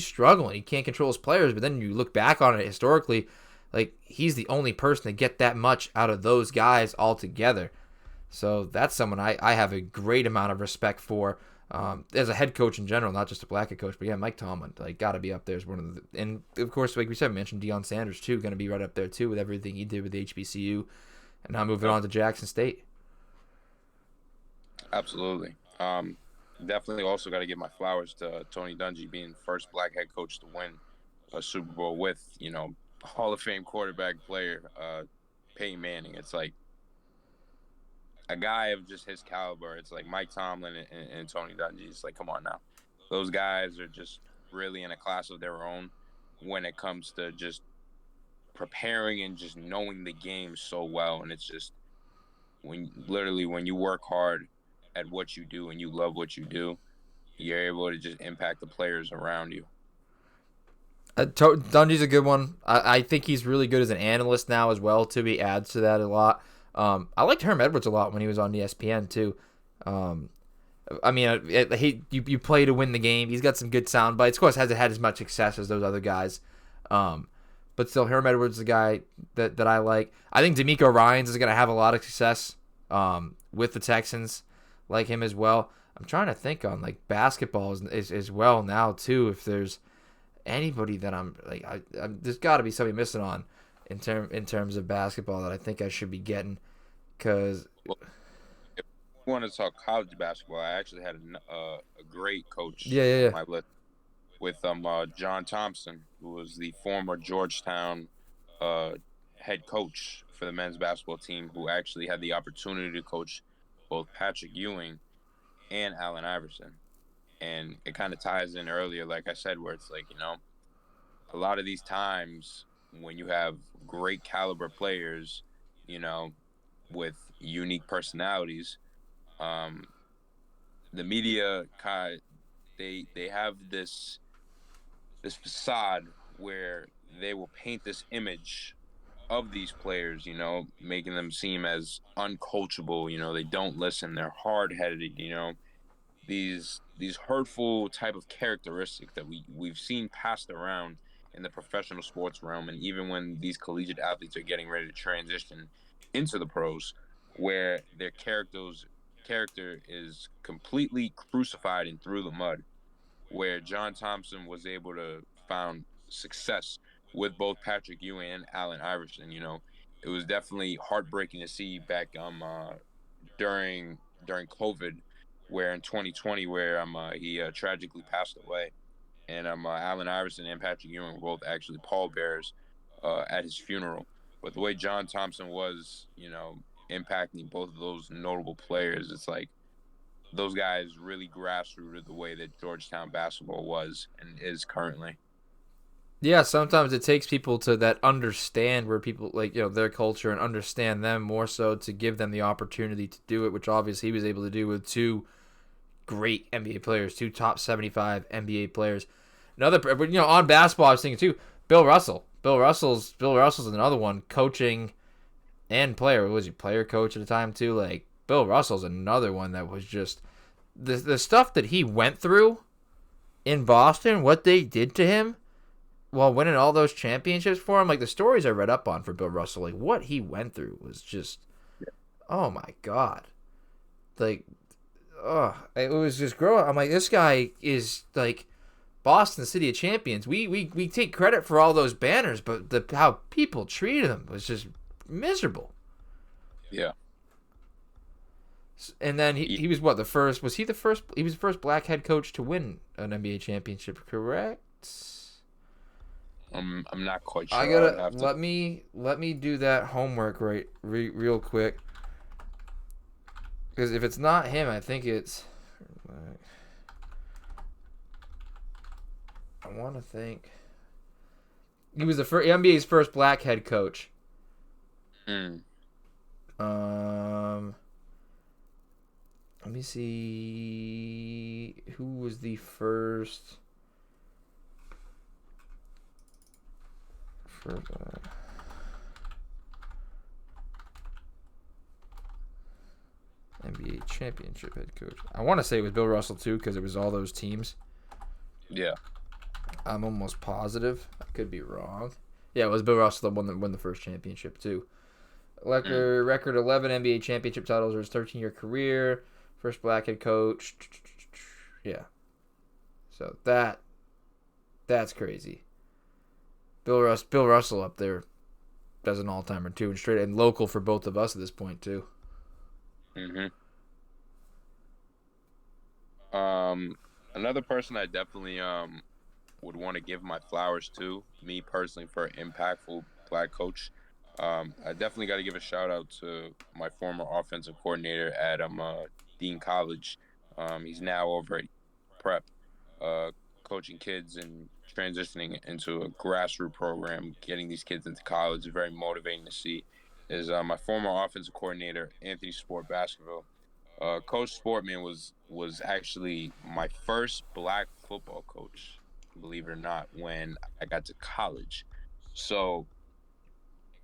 struggling. He can't control his players. But then you look back on it historically, like he's the only person to get that much out of those guys altogether. So that's someone I have a great amount of respect for as a head coach in general, not just a black head coach. But yeah, Mike Tomlin, like, got to be up there as one of the. And of course, like we said, we mentioned Deion Sanders too, going to be right up there too with everything he did with the HBCU, and now moving on to Jackson State. Absolutely. Definitely also got to give my flowers to Tony Dungy being the first black head coach to win a Super Bowl with, Hall of Fame quarterback player, Peyton Manning. It's like a guy of just his caliber. It's like Mike Tomlin and Tony Dungy. It's like, come on now. Those guys are just really in a class of their own when it comes to just preparing and just knowing the game so well. And it's just when you work hard at what you do and you love what you do, you're able to just impact the players around you. Dungy's a good one. I think he's really good as an analyst now as well, too. He adds to that a lot. I liked Herm Edwards a lot when he was on ESPN, too. You play to win the game. He's got some good sound bites. Of course, hasn't had as much success as those other guys. But still, Herm Edwards is a guy that I like. I think D'Amico Ryans is going to have a lot of success with the Texans, like him as well. I'm trying to think on like basketball as well now too. If there's anybody that I'm like, there's got to be somebody missing on in terms of basketball that I think I should be getting. Because if you want to talk college basketball, I actually had a great coach on my list with John Thompson, who was the former Georgetown head coach for the men's basketball team, who actually had the opportunity to coach both Patrick Ewing and Allen Iverson. And it kind of ties in earlier, like I said, where it's like, a lot of these times when you have great caliber players, with unique personalities, the media they have this facade where they will paint this image of these players, making them seem as uncoachable. They don't listen, they're hard-headed, these hurtful type of characteristics that we've seen passed around in the professional sports realm, and even when these collegiate athletes are getting ready to transition into the pros, where their character is completely crucified and through the mud, where John Thompson was able to found success with both Patrick Ewing and Allen Iverson. It was definitely heartbreaking to see back during COVID, where in 2020, where he tragically passed away, and Allen Iverson and Patrick Ewing were both actually pallbearers at his funeral. But the way John Thompson was, impacting both of those notable players, it's like those guys really grassrooted the way that Georgetown basketball was and is currently. Yeah, sometimes it takes people that understand where people their culture and understand them more so to give them the opportunity to do it, which obviously he was able to do with two great NBA players, two top 75 NBA players. On basketball, I was thinking too, Bill Russell. Bill Russell's another one, coaching and player. Was he player coach at the time too? Like, Bill Russell's another one that was just the stuff that he went through in Boston, what they did to him while winning all those championships for him. Like, the stories I read up on for Bill Russell, like what he went through was just, oh my God. Like, it was just growing. I'm like, this guy is like Boston, City of Champions. We take credit for all those banners, but how people treated him was just miserable. Yeah. And then he was what, the first? Was he the first? He was the first black head coach to win an NBA championship, correct? I'm not quite sure. I gotta let me do that homework real quick, because if it's not him, I think it's. I want to think. He was the NBA's first black head coach. Let me see who was the first. championship head coach. I want to say it was Bill Russell too, because it was all those teams. Yeah. I'm almost positive. I could be wrong. Yeah, it was Bill Russell the one that won the first championship too. Record 11 NBA championship titles. His 13-year career. First black head coach. Yeah. So that's crazy. Bill Russell up there as an all-timer too, and straight and local for both of us at this point too. Another person I definitely would want to give my flowers to, me personally, for an impactful black coach. I definitely got to give a shout out to my former offensive coordinator at Dean College. He's now over at Prep, coaching kids and transitioning into a grassroots program, getting these kids into college. Is very motivating to see. Is my former offensive coordinator, Anthony Sport Baskerville. Coach Sportman was actually my first black football coach, believe it or not, when I got to college. So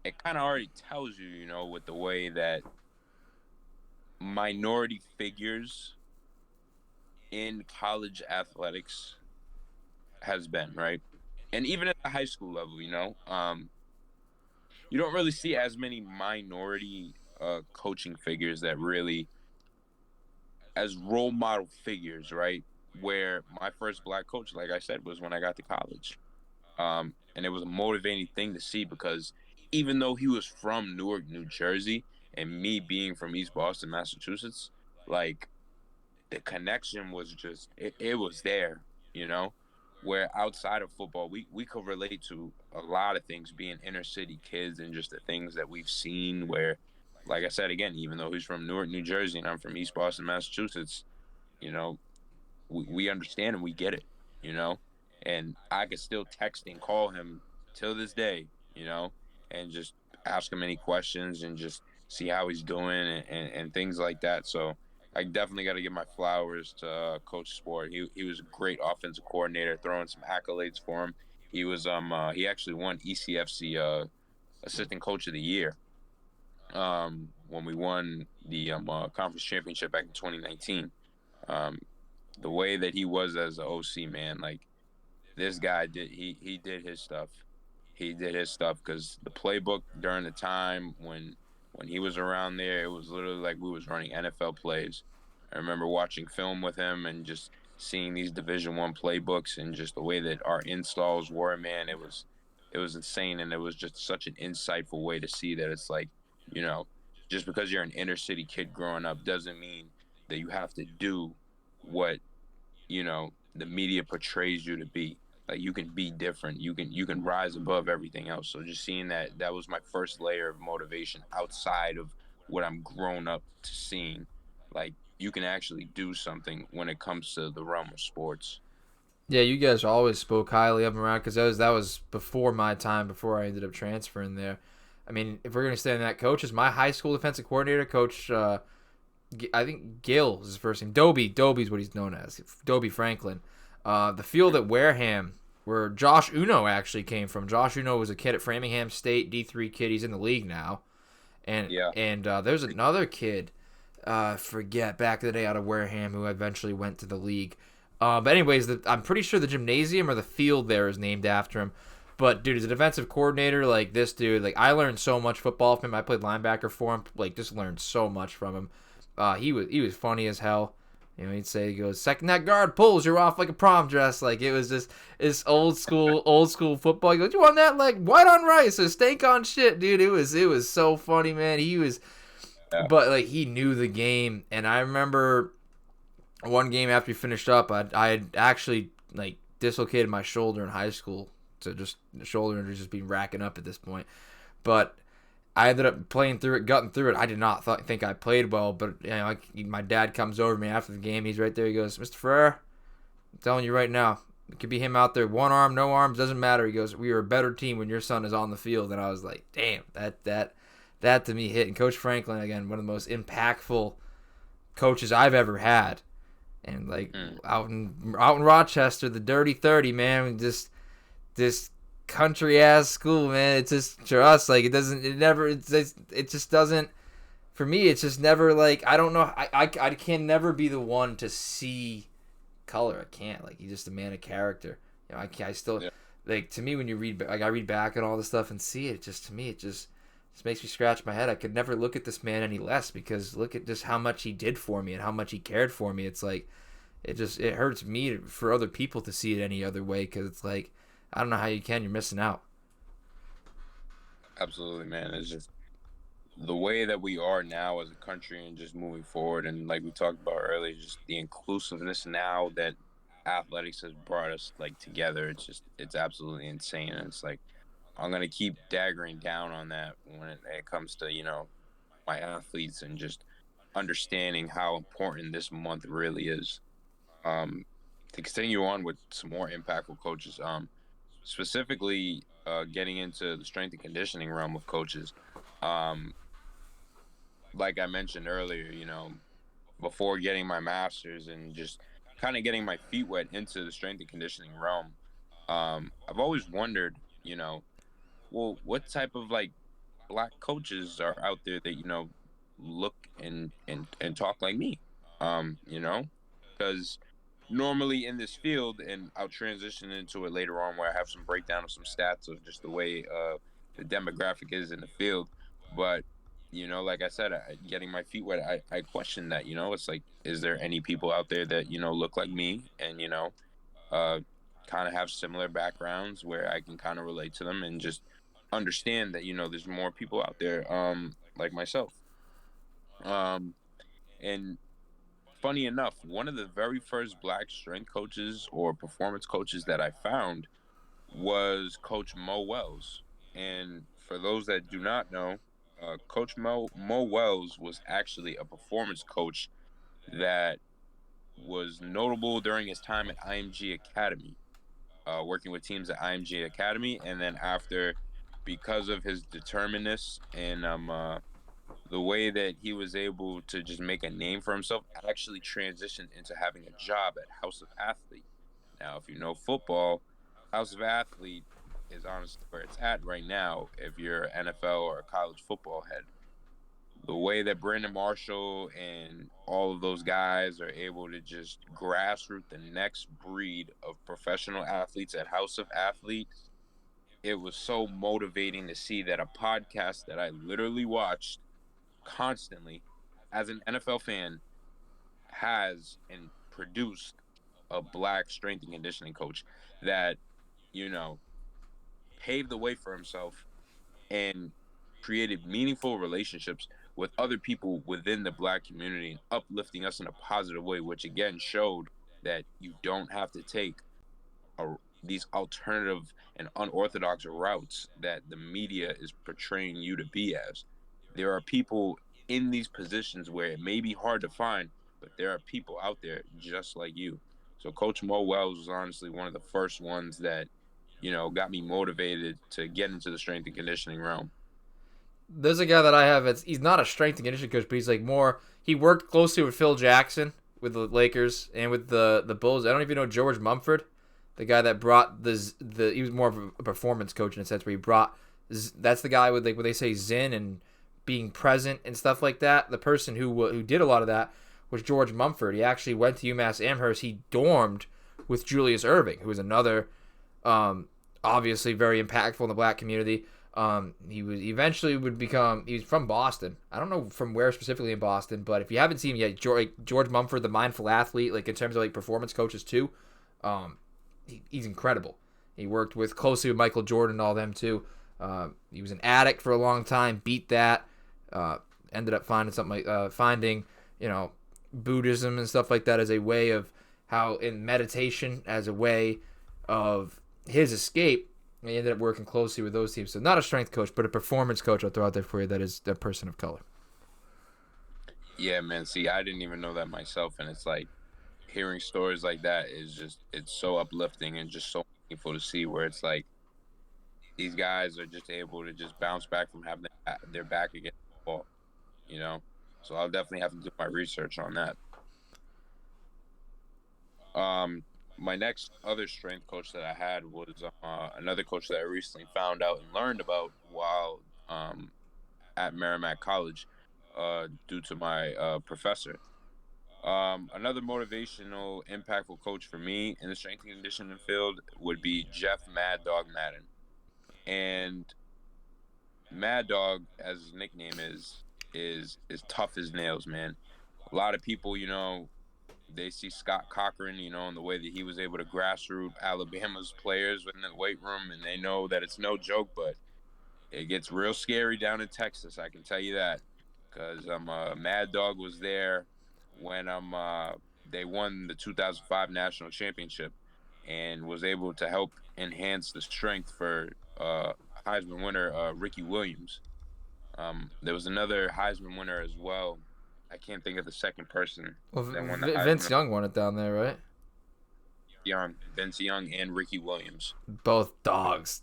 it kind of already tells you, with the way that minority figures in college athletics has been, right? And even at the high school level, you don't really see as many minority coaching figures that really, as role model figures, right? Where my first black coach, like I said, was when I got to college. And it was a motivating thing to see, because even though he was from Newark, New Jersey, and me being from East Boston, Massachusetts, like, the connection was just, it was there, where outside of football, we could relate to a lot of things, being inner city kids, and just the things that we've seen where, like I said, again, even though he's from Newark, New Jersey, and I'm from East Boston, Massachusetts, we understand and we get it, and I could still text and call him till this day, and just ask him any questions and just see how he's doing and things like that. So I definitely got to give my flowers to Coach Sport. He was a great offensive coordinator, throwing some accolades for him. He was he actually won ECFC Assistant Coach of the Year when we won the conference championship back in 2019. The way that he was as an OC, man, like, this guy he did his stuff. He did his stuff, because the playbook during the time when he was around there, it was literally like we was running NFL plays. I remember watching film with him and just seeing these Division I playbooks, and just the way that our installs were, man, it was insane. And it was just such an insightful way to see that it's like, just because you're an inner city kid growing up doesn't mean that you have to do what, the media portrays you to be. Like, you can be different. You can rise above everything else. So just seeing that was my first layer of motivation outside of what I'm grown up to seeing. Like, you can actually do something when it comes to the realm of sports. Yeah, you guys always spoke highly of him around, because that was before my time, before I ended up transferring there. I mean, if we're going to stay on that, coaches, my high school defensive coordinator, Coach, I think Gill is his first name. Dobie's what he's known as. Dobie Franklin. The field at Wareham, where Josh Uno actually came from. Josh Uno was a kid at Framingham State, D3 kid. He's in the league now. And there's another kid, forget, back in the day out of Wareham, who eventually went to the league. But anyways, I'm pretty sure the gymnasium or the field there is named after him. But, dude, as a defensive coordinator, like, this dude, like, I learned so much football from him. I played linebacker for him. Like, just learned so much from him. He was funny as hell. He'd say, he goes, second that guard pulls, you're off like a prom dress. Like, it was just this old school football. He goes, you want that, like, white on rice or steak on shit, dude. It was so funny, man. He was, but, like, he knew the game. And I remember one game after we finished up, I had actually, like, dislocated my shoulder in high school. So just the shoulder injuries just been racking up at this point. But I ended up playing through it, gutting through it. I did not think I played well, but like, my dad comes over to me after the game. He's right there. He goes, Mr. Ferrer, I'm telling you right now, it could be him out there, one arm, no arms, doesn't matter. He goes, we are a better team when your son is on the field. And I was like, damn, that to me hit. And Coach Franklin, again, one of the most impactful coaches I've ever had. And like out in Rochester, the Dirty 30, man, just this country ass school, man. It's just, to us, like, it just doesn't for me, it's just never like I don't know. I can never be the one to see color. I can't. Like he's just a man of character. You know, I still Yeah, like to me when you read like I read back and all this stuff and see it. Just to me, it just makes me scratch my head. I could never look at this man any less because look at just how much he did for me and how much he cared for me. It's like it hurts me for other people to see it any other way because it's like I don't know how you can. You're missing out. absolutely, man. It's just the way that we are now as a country and just moving forward, and like we talked about earlier, just the inclusiveness now that athletics has brought us like together. It's absolutely insane. And it's like I'm gonna keep daggering down on that when it comes to my athletes and just understanding how important this month really is. Um, to continue on with some more impactful coaches, specifically getting into the strength and conditioning realm of coaches. Um, like I mentioned earlier, before getting my master's and just kind of getting my feet wet into the strength and conditioning realm, I've always wondered, well, what type of like black coaches are out there that look and talk like me, because normally in this field, and I'll transition into it later on where I have some breakdown of some stats of just the way the demographic is in the field. But like I said, getting my feet wet, I question that. It's like, is there any people out there that look like me and uh, kind of have similar backgrounds where I can kind of relate to them and just understand that there's more people out there like myself. Um, and funny enough, one of the very first black strength coaches or performance coaches that I found was Coach Mo Wells. And for those that do not know, Coach Mo Wells was actually a performance coach that was notable during his time at IMG Academy, working with teams at IMG Academy. And then after, because of his determinedness and the way that he was able to just make a name for himself, actually transitioned into having a job at House of Athlete. Now, if you know football, House of Athlete is honestly where it's at right now if you're an NFL or a college football head. The way that Brandon Marshall and all of those guys are able to just grassroot the next breed of professional athletes at House of Athlete, it was so motivating to see that a podcast that I literally watched constantly as an NFL fan has and produced a black strength and conditioning coach that, you know, paved the way for himself and created meaningful relationships with other people within the black community and uplifting us in a positive way, which again showed that you don't have to take these alternative and unorthodox routes that the media is portraying you to be as. There are people in these positions where it may be hard to find, but there are people out there just like you. So Coach Mo Wells was honestly one of the first ones that, got me motivated to get into the strength and conditioning realm. There's a guy that I have. He's not a strength and conditioning coach, but he's like more. He worked closely with Phil Jackson with the Lakers and with the Bulls. I don't even know George Mumford, the guy that brought the. He was more of a performance coach in a sense where he brought. That's the guy with like when they say Zen and being present and stuff like that. The person who did a lot of that was George Mumford. He actually went to UMass Amherst. He dormed with Julius Erving, who was another, obviously very impactful in the black community. He was eventually would become. He's from Boston. I don't know from where specifically in Boston, but if you haven't seen him yet, George Mumford, the mindful athlete, like in terms of like performance coaches too, he's incredible. He worked closely with Michael Jordan and all them too. He was an addict for a long time. Beat that. Ended up finding something like finding Buddhism and stuff like that as a way of how in meditation as a way of his escape. He ended up working closely with those teams. So not a strength coach, but a performance coach I'll throw out there for you that is a person of color. Yeah, man. See, I didn't even know that myself. And it's like hearing stories like that it's so uplifting and just so meaningful to see where it's like these guys are just able to just bounce back from having their back against the wall. So I'll definitely have to do my research on that. My next other strength coach that I had was another coach that I recently found out and learned about while at Merrimack College. due to my professor. Another motivational, impactful coach for me in the strength and conditioning field would be Jeff Mad Dog Madden. And Mad Dog, as his nickname is tough as nails, man. A lot of people, they see Scott Cochran, and the way that he was able to grassroots Alabama's players within the weight room, and they know that it's no joke, but it gets real scary down in Texas. I can tell you that, because Mad Dog was there when they won the 2005 national championship, and was able to help enhance the strength for Heisman winner Ricky Williams. There was another Heisman winner as well. I can't think of the second person Well, that won the Heisman. Vince Young won it down there, right? Vince Young, and Ricky Williams. Both dogs,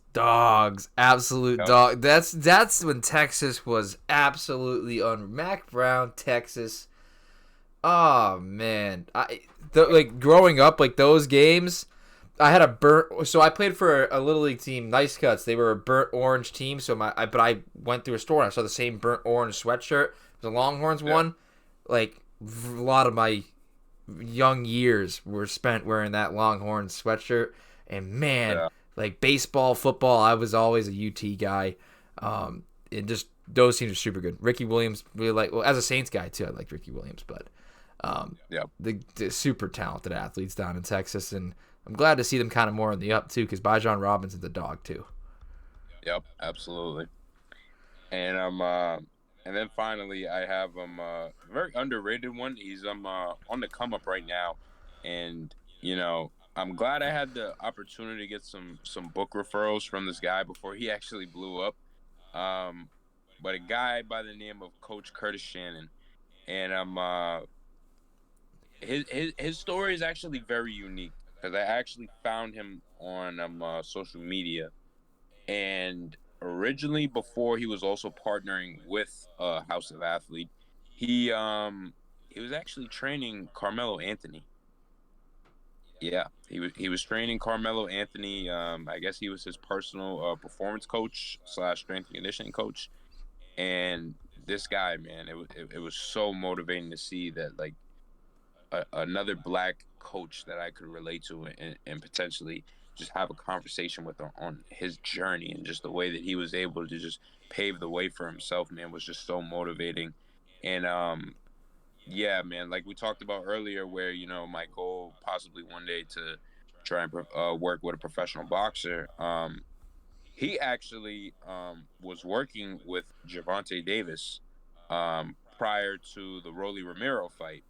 absolute Yep. dog. That's when Texas was absolutely on Mac Brown, Texas. Oh man, like growing up, like those games, I had a burnt. So I played for a little league team, Nice Cuts. They were a burnt orange team. So but I went through a store and I saw the same burnt orange sweatshirt. The Longhorns one. Like a lot of my young years were spent wearing that Longhorn sweatshirt, and man, like baseball, football, I was always a UT guy. And just those teams are super good. Ricky Williams, really as a Saints guy too, I liked Ricky Williams, but the super talented athletes down in Texas, and I'm glad to see them kind of more on the up too, because Bijan Robinson's a dog too. Yep, absolutely. And and then finally I have a very underrated one. He's on the come up right now, and I'm glad I had the opportunity to get some book referrals from this guy before he actually blew up. But a guy by the name of Coach Curtis Shannon, and his story is actually very unique, because I actually found him on social media, and originally, before he was also partnering with House of Athlete, he was actually training Carmelo Anthony. Yeah, he was training Carmelo Anthony. I guess he was his personal performance coach / strength and conditioning coach. And this guy, man, it was so motivating to see that, like, another black coach that I could relate to, and potentially just have a conversation with him on his journey, and just the way that he was able to just pave the way for himself, man, was just so motivating. And yeah, man, like we talked about earlier, where my goal possibly one day to try and work with a professional boxer. He actually was working with Gervonta Davis prior to the Rolly Romero fight,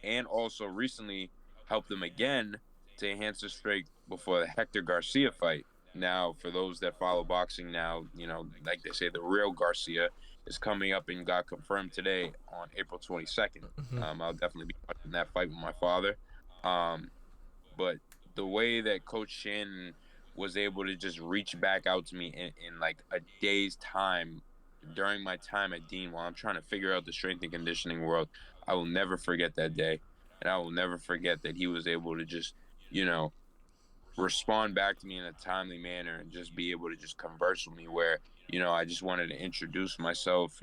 and also recently helped him again to enhance his strength before the Hector Garcia fight. Now, for those that follow boxing now, like they say, the real Garcia is coming up and got confirmed today on April 22nd. Mm-hmm. I'll definitely be watching that fight with my father. But the way that Coach Shannon was able to just reach back out to me in like a day's time during my time at Dean, while I'm trying to figure out the strength and conditioning world, I will never forget that day. And I will never forget that he was able to just, respond back to me in a timely manner, and just be able to just converse with me, where, I just wanted to introduce myself,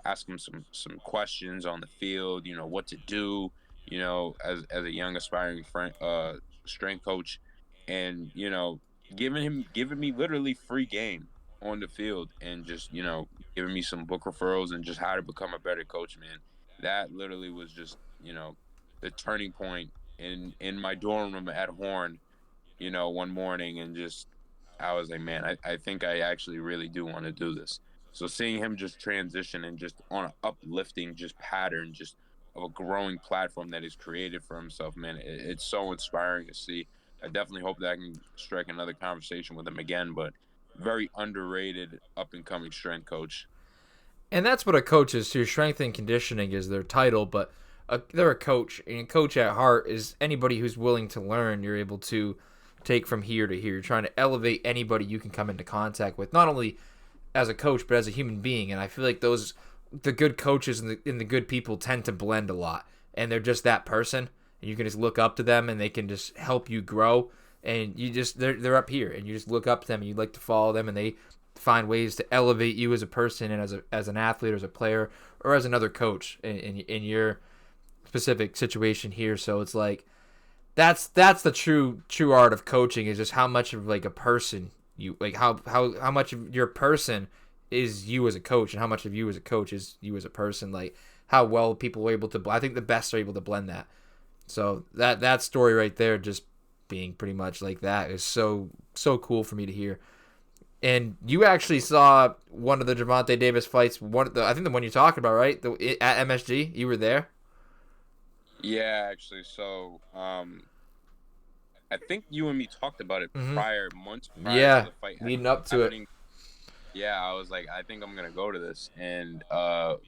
ask him some questions on the field, what to do, as a young aspiring friend, strength coach, and, giving me literally free game on the field, and just, giving me some book referrals and just how to become a better coach, man. That literally was just, the turning point in my dorm room at Horn, one morning, and just, I was like, man, I think I actually really do want to do this. So seeing him just transition and just on an uplifting just pattern, just of a growing platform that he's created for himself, man, it's so inspiring to see. I definitely hope that I can strike another conversation with him again, but very underrated up-and-coming strength coach. And that's what a coach is too. Strength and conditioning is their title, but they're a coach, and a coach at heart is anybody who's willing to learn. You're able to take from here to here. You're trying to elevate anybody you can come into contact with, not only as a coach, but as a human being. And I feel like the good coaches and the good people tend to blend a lot, and they're just that person, and you can just look up to them, and they can just help you grow. And they're up here, and you just look up to them, and you like to follow them, and they find ways to elevate you as a person and as an athlete or as a player or as another coach in your specific situation here. So it's like that's the true art of coaching, is just how much of like a person you like, how much of your person is you as a coach, and how much of you as a coach is you as a person. Like how well people are able to. I think the best are able to blend that. So that story right there, just being pretty much like that, is so cool for me to hear. And you actually saw one of the Gervonta Davis fights. I think the one you're talking about, right? At MSG, you were there. Yeah, actually. So, I think you and me talked about it Mm-hmm. months prior to Yeah, the fight leading up to it. happening. Yeah, I was like, I think I'm gonna go to this, and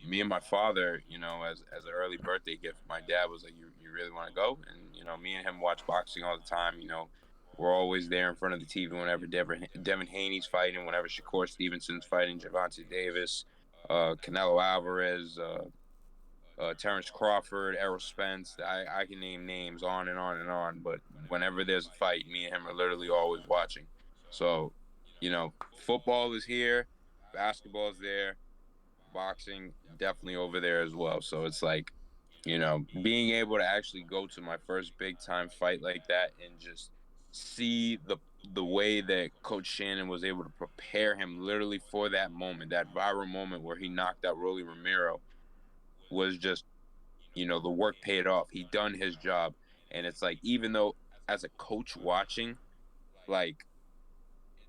me and my father, as an early birthday gift, my dad was like, you really want to go? And me and him watch boxing all the time. We're always there in front of the TV whenever Devin Haney's fighting, whenever Shakur Stevenson's fighting, Gervonta Davis, Canelo Alvarez, Terrence Crawford, Errol Spence. I can name names on and on and on. But whenever there's a fight, me and him are literally always watching. So, football is here, basketball is there, boxing definitely over there as well. So it's like, being able to actually go to my first big time fight like that and just see the way that Coach Shannon was able to prepare him literally for that moment, that viral moment where he knocked out Rolly Romero, was just, the work paid off. He done his job. And it's like, even though as a coach watching, like,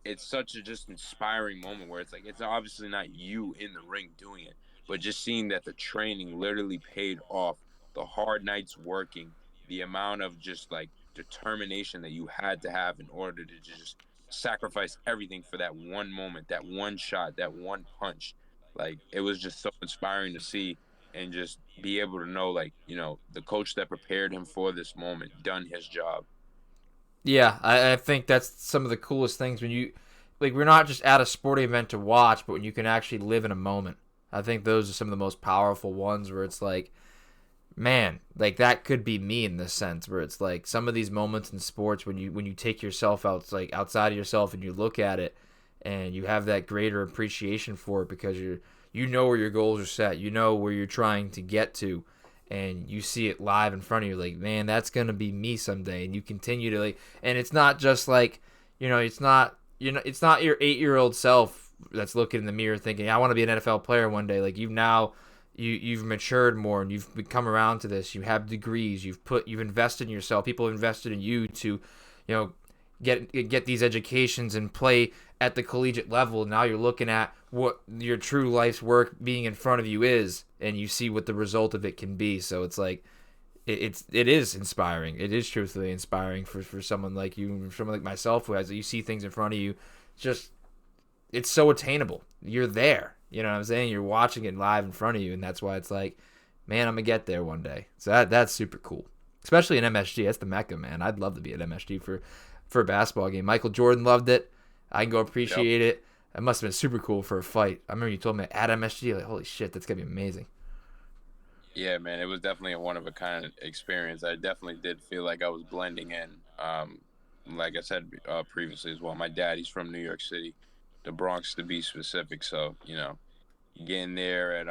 it's such a just inspiring moment where it's like, it's obviously not you in the ring doing it, but just seeing that the training literally paid off, the hard nights working, the amount of just like determination that you had to have in order to just sacrifice everything for that one moment, that one shot, that one punch. Like, it was just so inspiring to see, and just be able to know, like, the coach that prepared him for this moment done his job. Yeah, I think that's some of the coolest things when you, like, we're not just at a sporting event to watch, but when you can actually live in a moment. I think those are some of the most powerful ones where it's like, man, like that could be me in this sense, where it's like some of these moments in sports when you take yourself out, like outside of yourself, and you look at it and you have that greater appreciation for it, because you know where your goals are set, you know where you're trying to get to, and you see it live in front of you, like, man, that's gonna be me someday. And you continue to, like, and it's not just like, it's not your 8-year-old self that's looking in the mirror thinking, I want to be an NFL player one day. Like, you've matured more, and you've come around to this. You have degrees. You've invested in yourself. People have invested in you to, you know, get these educations and play at the collegiate level. Now you're looking at what your true life's work being in front of you is, and you see what the result of it can be. So it's like, it is inspiring. It is truthfully inspiring for someone like you, someone like myself, who has, you see things in front of you, just, it's so attainable. You're there. You know what I'm saying? You're watching it live in front of you, and that's why it's like, man, I'm gonna get there one day. So that's super cool. Especially in MSG. That's the mecca, man. I'd love to be at MSG for a basketball game. Michael Jordan loved it. I can go Yep. appreciate it. It must have been super cool for a fight. I remember you told me at MSG, like, holy shit, that's gonna be amazing. Yeah, man, it was definitely a one of a kind experience. I definitely did feel like I was blending in. Like I said previously as well, my dad, he's from New York City, the Bronx to be specific. So, getting there at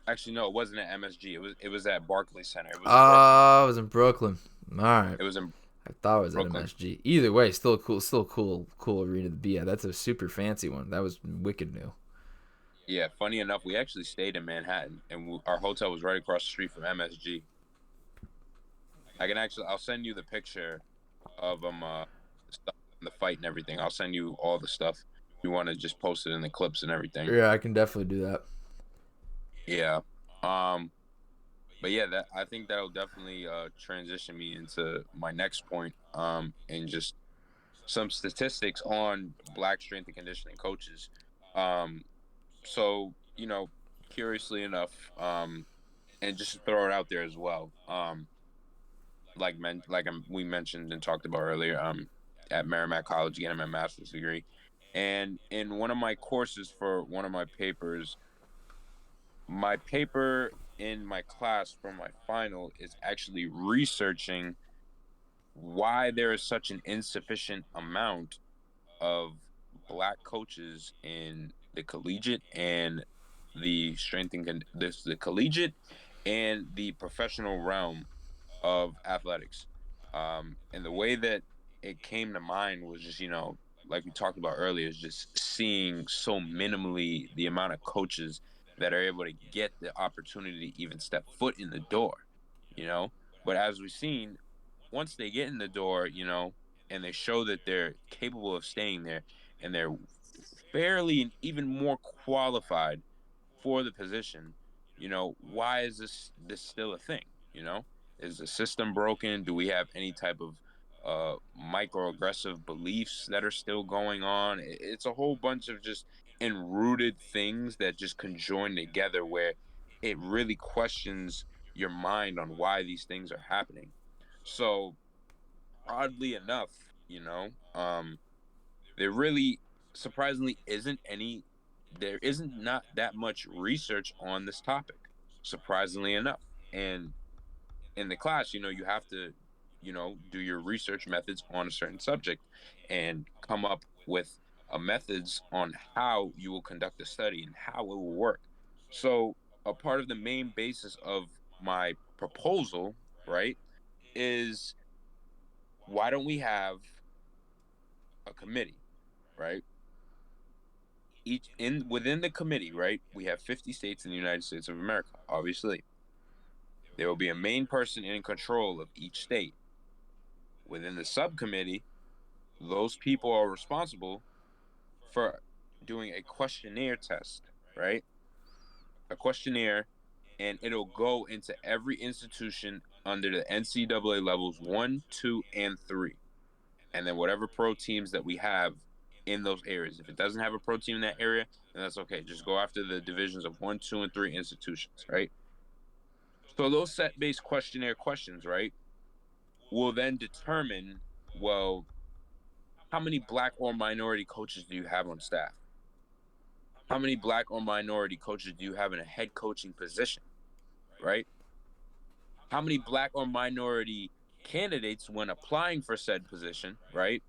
actually no, it wasn't at MSG. It was at Barclays Center. It was in Brooklyn. Oh, it was in Brooklyn. All right. It was in I thought it was at Brooklyn. MSG. Either way, still cool arena to be at. That's a super fancy one. That was wicked new. Yeah, funny enough, we actually stayed in Manhattan, and our hotel was right across the street from MSG. I'll send you the picture of stuff, the fight and everything. I'll send you all the stuff. You want to just post it in the clips and everything. Yeah, I can definitely do that. Yeah. Um, but yeah, that I think that'll definitely transition me into my next point. And just some statistics on Black strength and conditioning coaches. Um, so curiously enough, and just to throw it out there as well. We mentioned and talked about earlier. At Merrimack College, getting my master's degree, and in one of my courses for one of my paper in my class for my final is actually researching why there is such an insufficient amount of black coaches in the collegiate and the collegiate and the professional realm of athletics. And the way that it came to mind was just, like we talked about earlier, is just seeing so minimally the amount of coaches that are able to get the opportunity to even step foot in the door, you know. But as we've seen, once they get in the door, and they show that they're capable of staying there and they're fairly and even more qualified for the position, why is this still a thing? Is the system broken? Do we have any type of microaggressive beliefs that are still going on? It's a whole bunch of just enrooted things that just conjoin together where it really questions your mind on why these things are happening. So oddly enough, there really surprisingly there isn't not that much research on this topic, surprisingly enough. And in the class, you have to, do your research methods on a certain subject and come up with a methods on how you will conduct a study and how it will work. So a part of the main basis of my proposal, right, is why don't we have a committee, right? Within the committee, right, we have 50 states in the United States of America. Obviously, there will be a main person in control of each state. Within the subcommittee, those people are responsible for doing a questionnaire test, right? A questionnaire, and it'll go into every institution under the NCAA levels 1, 2, and 3. And then whatever pro teams that we have in those areas. If it doesn't have a pro team in that area, then that's okay. Just go after the divisions of 1, 2, and 3 institutions, right? So those set-based questionnaire questions, right, will then determine, well, how many black or minority coaches do you have on staff? How many black or minority coaches do you have in a head coaching position, right? How many black or minority candidates, when applying for said position, right,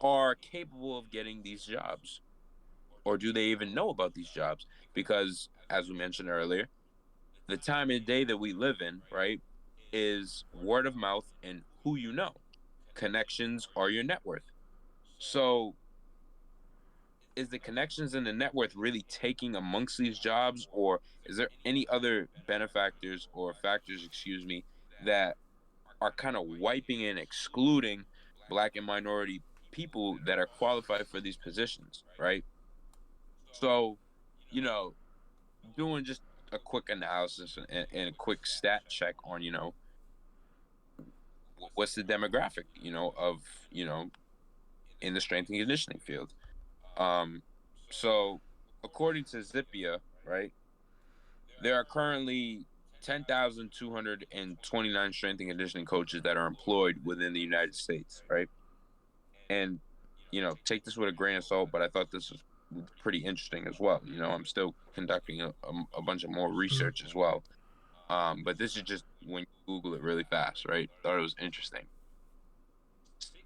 are capable of getting these jobs? Or do they even know about these jobs? Because, as we mentioned earlier, the time and day that we live in, right, is word of mouth and who you know. Connections are your net worth. So is the connections and the net worth really taking amongst these jobs, or is there any other benefactors or factors, that are kind of wiping and excluding black and minority people that are qualified for these positions, right? So, you know, doing just a quick analysis and a quick stat check on, what's the demographic, of, in the strength and conditioning field. So according to Zippia, right, there are currently 10,229 strength and conditioning coaches that are employed within the United States, right? And, take this with a grain of salt, but I thought this was pretty interesting as well. I'm still conducting a bunch of more research as well. But this is just when you Google it really fast, right? Thought it was interesting.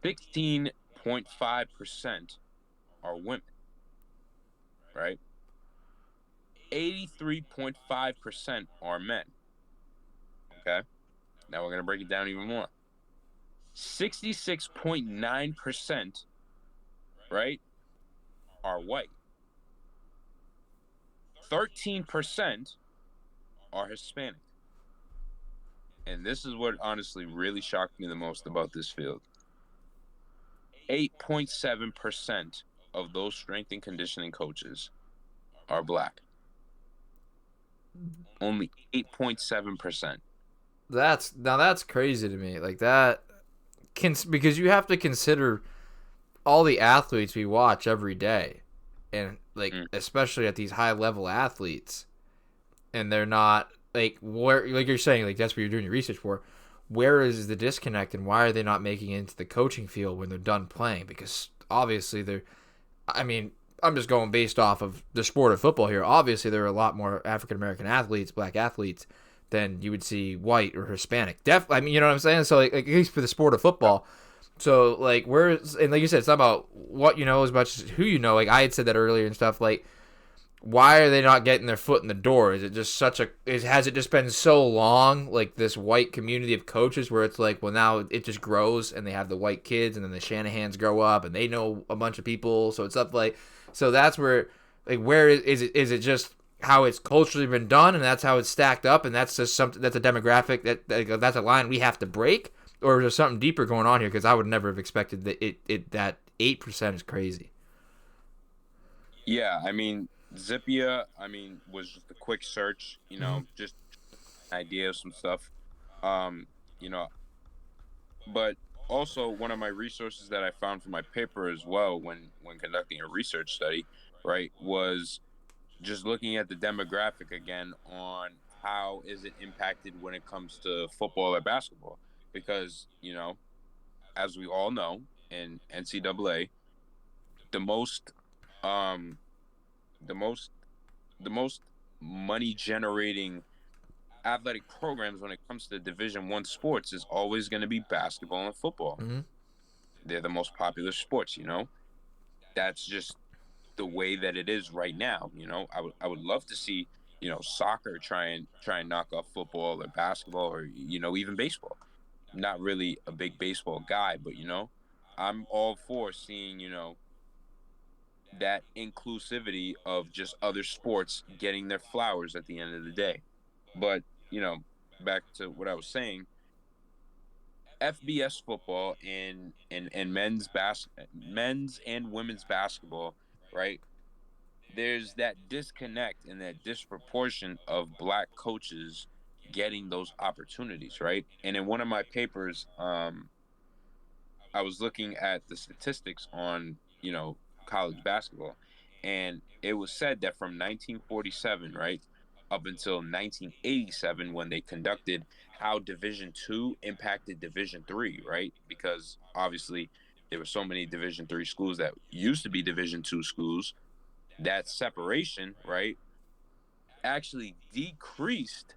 16.5% are women, right? 83.5% are men. Okay. Now we're going to break it down even more. 66.9%, right, are white. 13% are Hispanic. And this is what honestly really shocked me the most about this field. 8.7% of those strength and conditioning coaches are black. Only 8.7%. That's crazy to me. Like that, because you have to consider all the athletes we watch every day, and especially at these high level athletes, and they're not where, like you're saying, that's what you're doing your research for. Where is the disconnect, and why are they not making it into the coaching field when they're done playing? Because obviously I'm just going based off of the sport of football here. Obviously, there are a lot more African American athletes, black athletes, than you would see white or Hispanic. You know what I'm saying? So, at least for the sport of football, So like and like you said, it's not about what you know as much as who you know. Like I had said that earlier and stuff. Like why are they not getting their foot in the door? Is it just has it just been so long, like this white community of coaches where it's like, well, now it just grows and they have the white kids and then the Shanahans grow up and they know a bunch of people. So it's up like, so that's where, like, where is it just how it's culturally been done and that's how it's stacked up and that's just something, that's a demographic that's a line we have to break? Or is there something deeper going on here? Because I would never have expected that 8% is crazy. Yeah, I mean, Zippia, I mean, was just a quick search, Mm-hmm. just an idea of some stuff. Um, you know, but also one of my resources that I found for my paper as well when conducting a research study, right, was just looking at the demographic again on how is it impacted when it comes to football or basketball, because as we all know in NCAA, the most um the most the most money generating athletic programs when it comes to Division 1 sports is always going to be basketball and football. Mm-hmm. They're the most popular sports. That's just the way that it is right now. I would love to see soccer try and knock off football or basketball or even baseball. I'm not really a big baseball guy, but I'm all for seeing that inclusivity of just other sports getting their flowers at the end of the day. But back to what I was saying, FBS football and men's and women's basketball, right? There's that disconnect and that disproportion of black coaches getting those opportunities, right? And in one of my papers, I was looking at the statistics on, college basketball, and it was said that from 1947, right, up until 1987, when they conducted how Division 2 impacted Division 3, right? Because obviously there were so many Division 3 schools that used to be Division 2 schools. That separation, right, actually decreased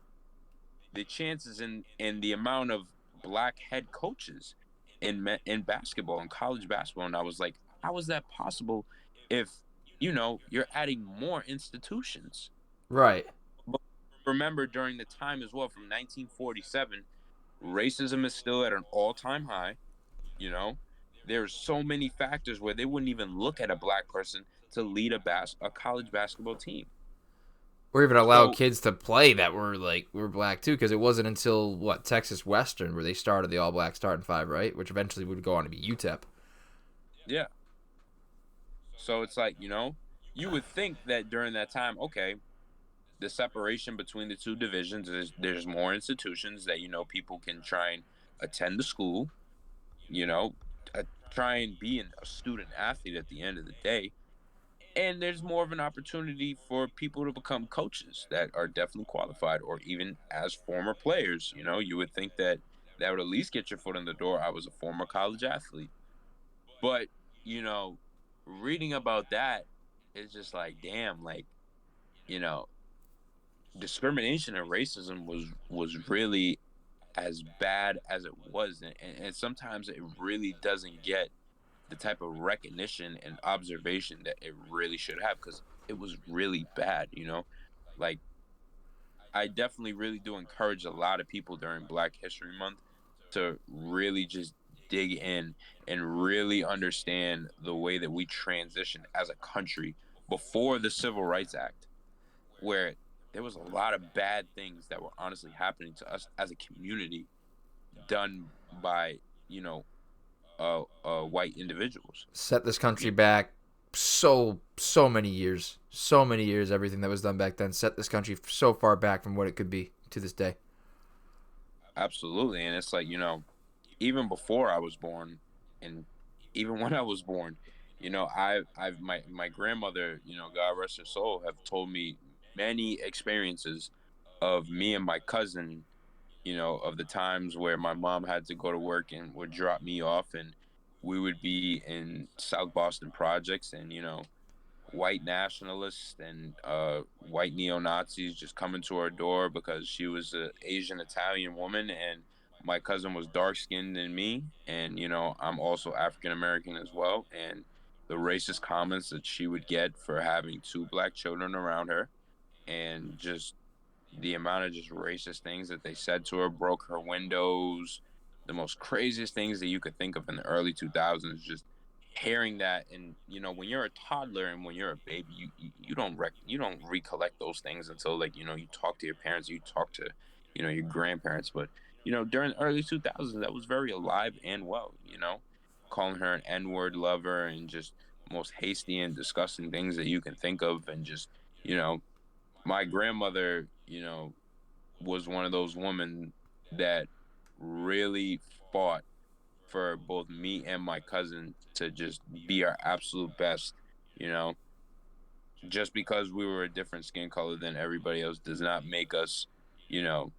the chances in the amount of black head coaches in basketball and college basketball. And I was like, how is that possible if you're adding more institutions? Right. But remember, during the time as well, from 1947, racism is still at an all-time high. you know there's so many factors where they wouldn't even look at a black person to lead a college basketball team. Or even allow So kids to play that were black too, because it wasn't until what Texas Western where they started the all black starting five, right? Which eventually would go on to be UTEP. yeah, so it's like, you would think that during that time, okay, the separation between the two divisions is there's more institutions that people can try and attend the school, you know, try and be a student athlete at the end of the day, and there's more of an opportunity for people to become coaches that are definitely qualified, or even as former players. You would think that that would at least get your foot in the door. I was a former college athlete, but you know, reading about that is just like, damn, like, you know, discrimination and racism was really as bad as it was, and sometimes it really doesn't get the type of recognition and observation that it really should have, because it was really bad. Like, I definitely really do encourage a lot of people during Black History Month to really just dig in and really understand the way that we transitioned as a country before the Civil Rights Act, where there was a lot of bad things that were honestly happening to us as a community, done by white individuals. Set this country back so many years. So many years, everything that was done back then set this country so far back from what it could be to this day. Absolutely, and it's like, even before I was born, and even when I was born, my grandmother, God rest her soul, have told me many experiences of me and my cousin, of the times where my mom had to go to work and would drop me off, and we would be in South Boston projects, and white nationalists and white neo Nazis just coming to our door because she was an Asian Italian woman, and my cousin was dark skinned than me, and I'm also African American as well. And the racist comments that she would get for having two black children around her, and just the amount of just racist things that they said to her, broke her windows, the most craziest things that you could think of in the early 2000s. Just hearing that, and when you're a toddler and when you're a baby, you don't recollect those things until, like, you talk to your parents, you talk to your grandparents. But during the early 2000s, that was very alive and well. Calling her an N-word lover and just most hasty and disgusting things that you can think of. And just you know my grandmother, was one of those women that really fought for both me and my cousin to just be our absolute best. You know, just because we were a different skin color than everybody else does not make us, you know,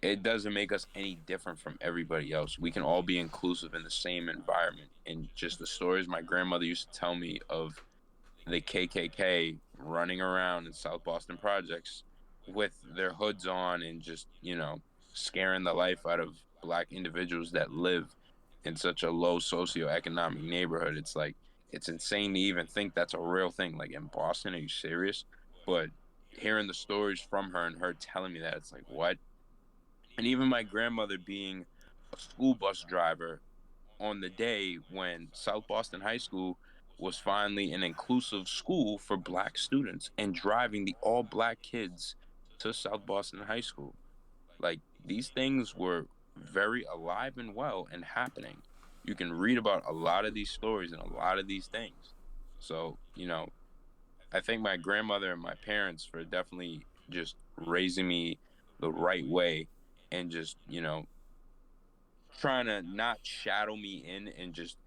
it doesn't make us any different from everybody else. We can all be inclusive in the same environment. And just the stories my grandmother used to tell me of the KKK running around in South Boston projects with their hoods on and just, scaring the life out of black individuals that live in such a low socioeconomic neighborhood. It's like, it's insane to even think that's a real thing. Like, in Boston, are you serious? But hearing the stories from her and her telling me that, it's like, what? And even my grandmother being a school bus driver on the day when South Boston High School was finally an inclusive school for black students, and driving the all black kids to South Boston High School. Like, these things were very alive and well and happening. You can read about a lot of these stories and a lot of these things. So, I thank my grandmother and my parents for definitely just raising me the right way, and just, trying to not shadow me in and just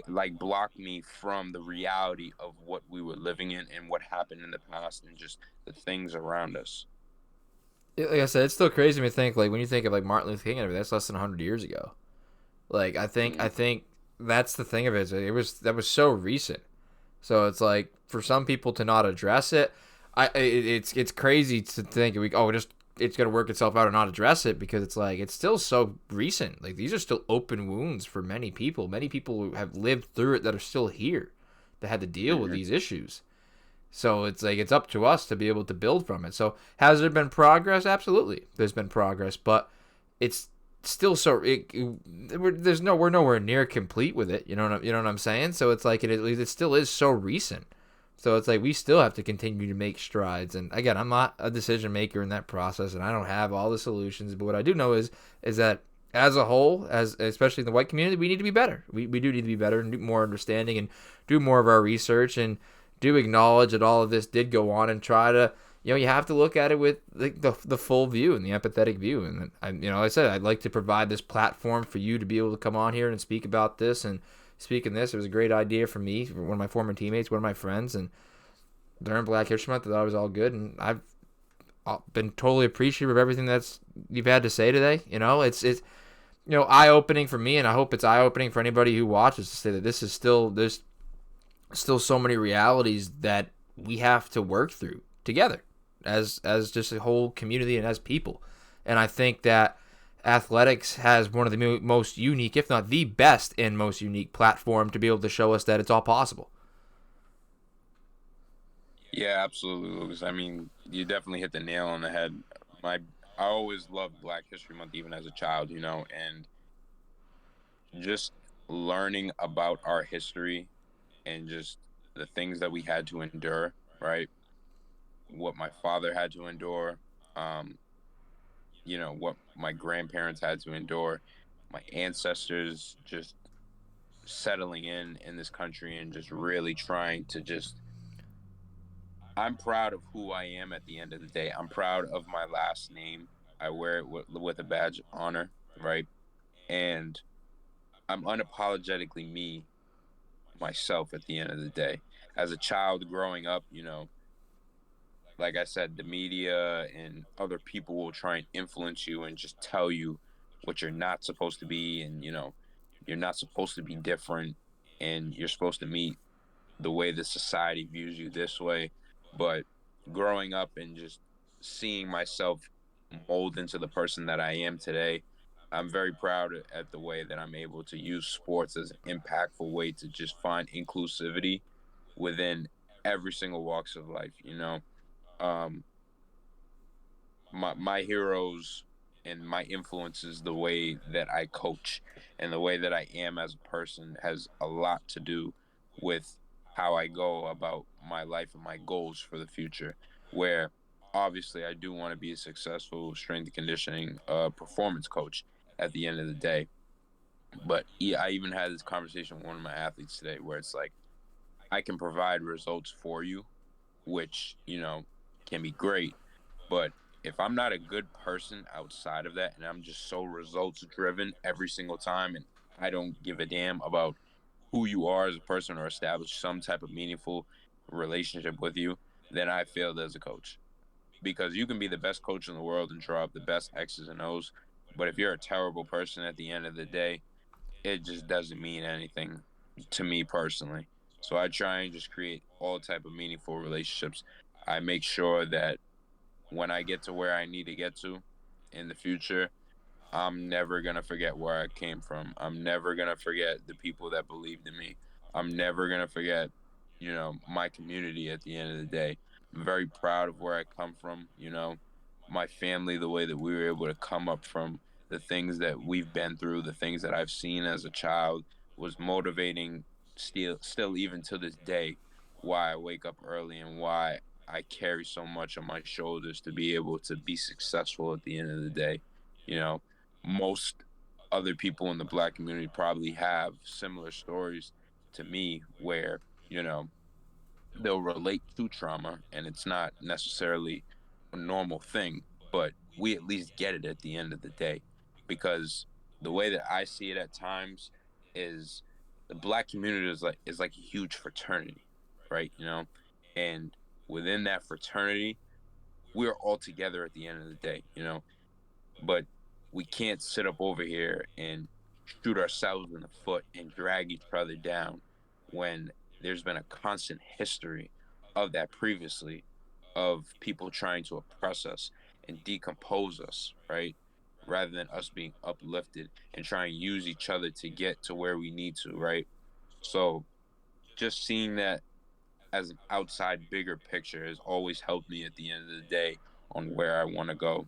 like block me from the reality of what we were living in and what happened in the past and just the things around us. Like I said, it's still crazy to me to think, like, when you think of, like, Martin Luther King and everything, that's less than 100 years ago. Like, I think that's the thing of it. That was so recent. So it's like, for some people to not address it, it's crazy to think it's gonna work itself out or not address it, because it's like, it's still so recent. Like, these are still open wounds for many people. Many people who have lived through it that are still here, that had to deal with Mm-hmm. these issues. So it's like, it's up to us to be able to build from it. So has there been progress? Absolutely, there's been progress, but it's still we're nowhere near complete with it. You know what I'm saying? So it's like, it still is so recent. So it's like, we still have to continue to make strides. And again, I'm not a decision maker in that process, and I don't have all the solutions. But what I do know is that, as a whole, as especially in the white community, we need to be better. We do need to be better and do more understanding and do more of our research, and do acknowledge that all of this did go on, and try to, you have to look at it with the full view and the empathetic view. And like I said, I'd like to provide this platform for you to be able to come on here and speak about this. And speaking this, it was a great idea for me, for one of my former teammates, one of my friends, and during Black History Month, I thought it was all good. And I've been totally appreciative of everything that's you've had to say today. It's eye opening for me, and I hope it's eye opening for anybody who watches, to say that there's still so many realities that we have to work through together as just a whole community and as people. And I think that athletics has one of the most unique, if not the best and most unique platform, to be able to show us that it's all possible. Yeah, absolutely, Lucas. I mean, you definitely hit the nail on the head. My, I always loved Black History Month, even as a child, and just learning about our history and just the things that we had to endure, right? What my father had to endure, um, what my grandparents had to endure, my ancestors just settling in this country and just really trying to just, I'm proud of who I am at the end of the day. I'm proud of my last name. I wear it with a badge of honor, right? And I'm unapologetically me, myself, at the end of the day. As a child growing up, like I said, the media and other people will try and influence you and just tell you what you're not supposed to be. And, you're not supposed to be different, and you're supposed to meet the way the society views you this way. But growing up and just seeing myself mold into the person that I am today. I'm very proud at the way that I'm able to use sports as an impactful way to just find inclusivity within every single walks of life. Um, my heroes and my influences, the way that I coach and the way that I am as a person, has a lot to do with how I go about my life and my goals for the future. Where obviously I do want to be a successful strength and conditioning performance coach at the end of the day. But yeah, I even had this conversation with one of my athletes today where it's like, I can provide results for you, which, can be great. But if I'm not a good person outside of that and I'm just so results driven every single time and I don't give a damn about who you are as a person or establish some type of meaningful relationship with you, then I failed as a coach. Because you can be the best coach in the world and draw up the best X's and O's, but if you're a terrible person at the end of the day, it just doesn't mean anything to me personally. So I try and just create all type of meaningful relationships. I make sure that when I get to where I need to get to in the future, I'm never going to forget where I came from. I'm never going to forget the people that believed in me. I'm never going to forget, my community at the end of the day. I'm very proud of where I come from, my family, the way that we were able to come up from the things that we've been through, the things that I've seen as a child was motivating still even to this day, why I wake up early and why I carry so much on my shoulders to be able to be successful at the end of the day. You know, most other people in the Black community probably have similar stories to me where, you know, they'll relate to trauma and it's not necessarily a normal thing, but we at least get it at the end of the day. Because the way that I see it at times is the Black community is like a huge fraternity, right? And within that fraternity, we're all together at the end of the day. But we can't sit up over here and shoot ourselves in the foot and drag each other down when there's been a constant history of that previously, of people trying to oppress us and decompose us, right? Rather than us being uplifted and try and use each other to get to where we need to, right? So just seeing that as an outside bigger picture has always helped me at the end of the day on where I want to go.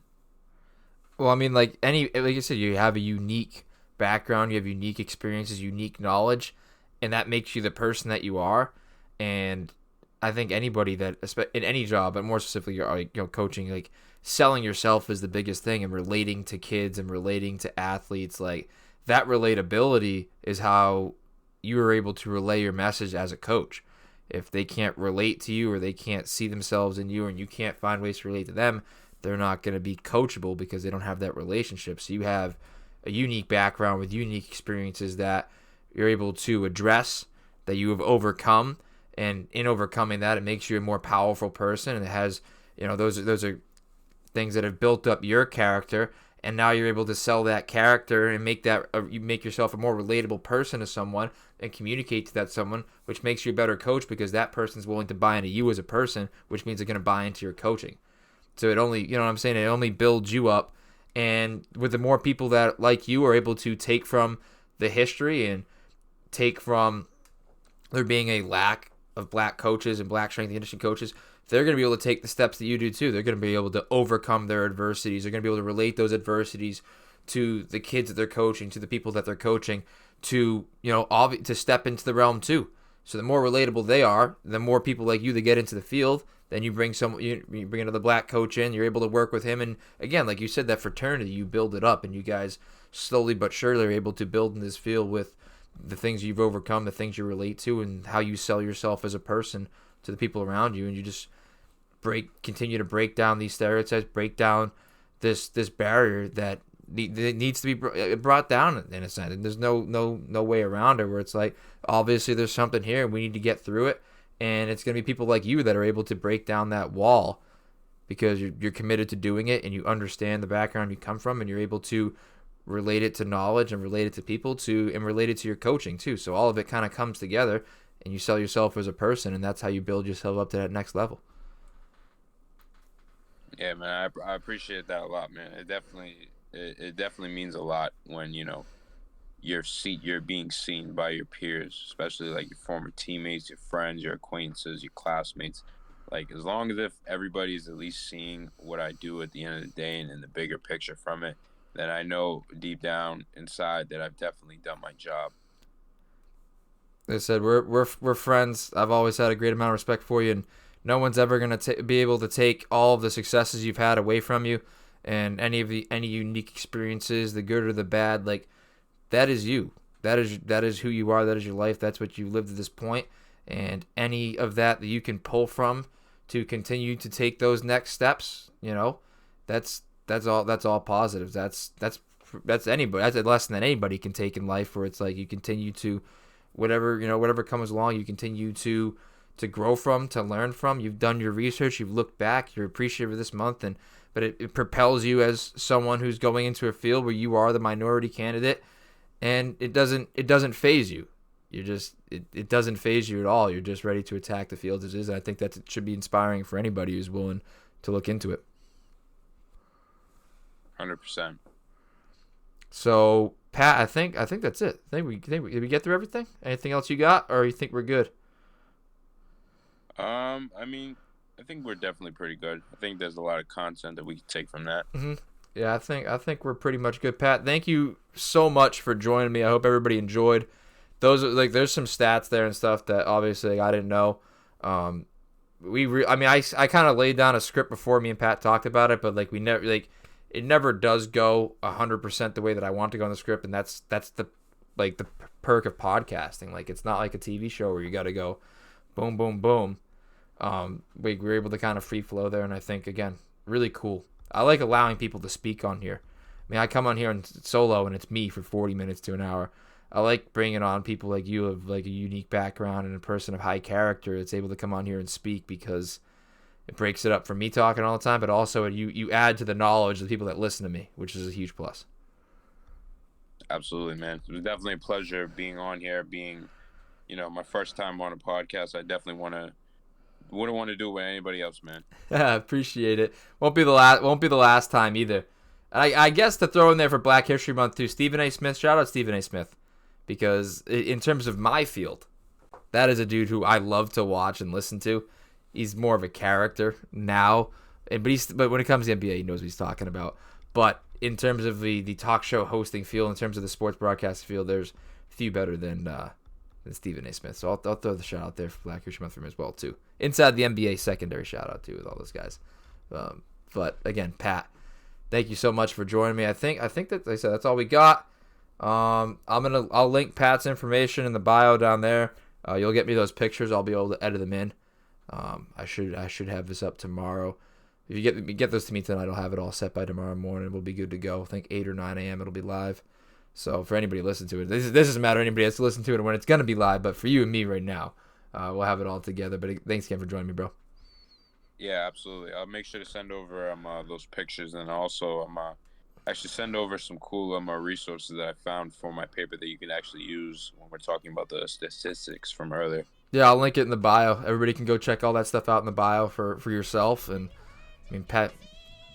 Well, I mean, like I said, you have a unique background, you have unique experiences, unique knowledge, and that makes you the person that you are. And I think anybody that, in any job, but more specifically, coaching, like selling yourself is the biggest thing, and relating to kids and relating to athletes, like that relatability is how you are able to relay your message as a coach. If they can't relate to you or they can't see themselves in you and you can't find ways to relate to them, they're not going to be coachable because they don't have that relationship. So you have a unique background with unique experiences that you're able to address, that you have overcome, and in overcoming that, it makes you a more powerful person, and it has, those are things that have built up your character, and now you're able to sell that character and you make yourself a more relatable person to someone and communicate to that someone, which makes you a better coach because that person's willing to buy into you as a person, which means they're going to buy into your coaching. So it only, you know what I'm saying, it only builds you up. And with the more people that, like you, are able to take from the history and take from there being a lack of Black coaches and Black strength and conditioning coaches, they're going to be able to take the steps that you do too. They're going to be able to overcome their adversities. They're going to be able to relate those adversities to the kids that they're coaching, to the people that they're coaching, to, to step into the realm too. So the more relatable they are, the more people like you that get into the field. Then you bring you bring another Black coach in. You're able to work with him, and again, like you said, that fraternity, you build it up, and you guys slowly but surely are able to build in this field with the things you've overcome, the things you relate to, and how you sell yourself as a person to the people around you, and you just continue to break down these stereotypes, break down this barrier that needs to be brought down in a sense. And there's no way around it. Where it's like, obviously there's something here, and we need to get through it. And it's going to be people like you that are able to break down that wall because you're committed to doing it, and you understand the background you come from, and you're able to relate it to knowledge and relate it to people and relate it to your coaching too. So all of it kind of comes together, and you sell yourself as a person, and that's how you build yourself up to that next level. Yeah, man, I appreciate that a lot, man. It definitely means a lot when you're being seen by your peers, especially like your former teammates, your friends, your acquaintances, your classmates. Like as long as if everybody's at least seeing what I do at the end of the day and in the bigger picture from it, then I know deep down inside that I've definitely done my job. Like I said, we're friends. I've always had a great amount of respect for you, and no one's ever gonna be able to take all of the successes you've had away from you, and any unique experiences, the good or the bad. Like that is you. That is who you are. That is your life. That's what you lived to this point, and any of that you can pull from to continue to take those next steps. That's all positives. That's anybody. That's a lesson that anybody can take in life, where it's like you continue to whatever comes along, you continue to grow from, to learn from. You've done your research, you've looked back, you're appreciative of this month, but it propels you as someone who's going into a field where you are the minority candidate, and it doesn't phase you. It doesn't phase you at all. You're just ready to attack the field as is, and I think that should be inspiring for anybody who's willing to look into it. 100%. So Pat, I think that's it. Did we get through everything? Anything else you got, or you think we're good? I mean, I think we're definitely pretty good. I think there's a lot of content that we can take from that. Mm-hmm. Yeah, I think we're pretty much good. Pat, thank you so much for joining me. I hope everybody enjoyed. There's some stats there and stuff that obviously I didn't know. I kind of laid down a script before me and Pat talked about it, but it never does go 100% the way that I want to go in the script, and that's the perk of podcasting. Like it's not like a TV show where you got to go boom, boom, boom. We were able to kind of free flow there, and I think again, really cool. I like allowing people to speak on here. I mean, I come on here and solo, and it's me for 40 minutes to an hour. I like bringing on people like you of like a unique background and a person of high character that's able to come on here and speak, because it breaks it up from me talking all the time, but also you add to the knowledge of the people that listen to me, which is a huge plus. Absolutely, man. It was definitely a pleasure being on here, being, my first time on a podcast. I definitely wouldn't want to do it with anybody else, man. Yeah, appreciate it. Won't be the last time either. And I guess to throw in there for Black History Month too, Stephen A. Smith. Shout out Stephen A. Smith, because in terms of my field, that is a dude who I love to watch and listen to. He's more of a character now, but when it comes to the NBA, he knows what he's talking about. But in terms of the talk show hosting field, in terms of the sports broadcast field, there's few better than Stephen A. Smith. So I'll throw the shout out there for Black History Month for him as well too. Inside the NBA secondary shout out too with all those guys. But again, Pat, thank you so much for joining me. I think that, like I said, that's all we got. I'll link Pat's information in the bio down there. You'll get me those pictures. I'll be able to edit them in. I should have this up tomorrow. If you get those to me tonight, I'll have it all set by tomorrow morning. We'll be good to go. I think 8 or 9 a.m. it'll be live. So for anybody to listen to it, this doesn't matter. Anybody has to listen to it when it's gonna be live. But for you and me right now, we'll have it all together. But thanks again for joining me, bro. Yeah, absolutely. I'll make sure to send over those pictures, and also actually send over some cool resources that I found for my paper that you can actually use when we're talking about the statistics from earlier. Yeah, I'll link it in the bio. Everybody can go check all that stuff out in the bio for yourself. And I mean, Pat's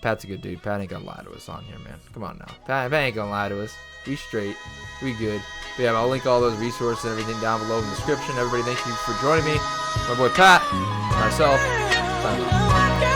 a good dude. Pat ain't gonna lie to us on here, man. Come on now. Pat ain't gonna lie to us. We straight. We good. But yeah, I'll link all those resources and everything down below in the description. Everybody, thank you for joining me. My boy Pat, myself, signing off.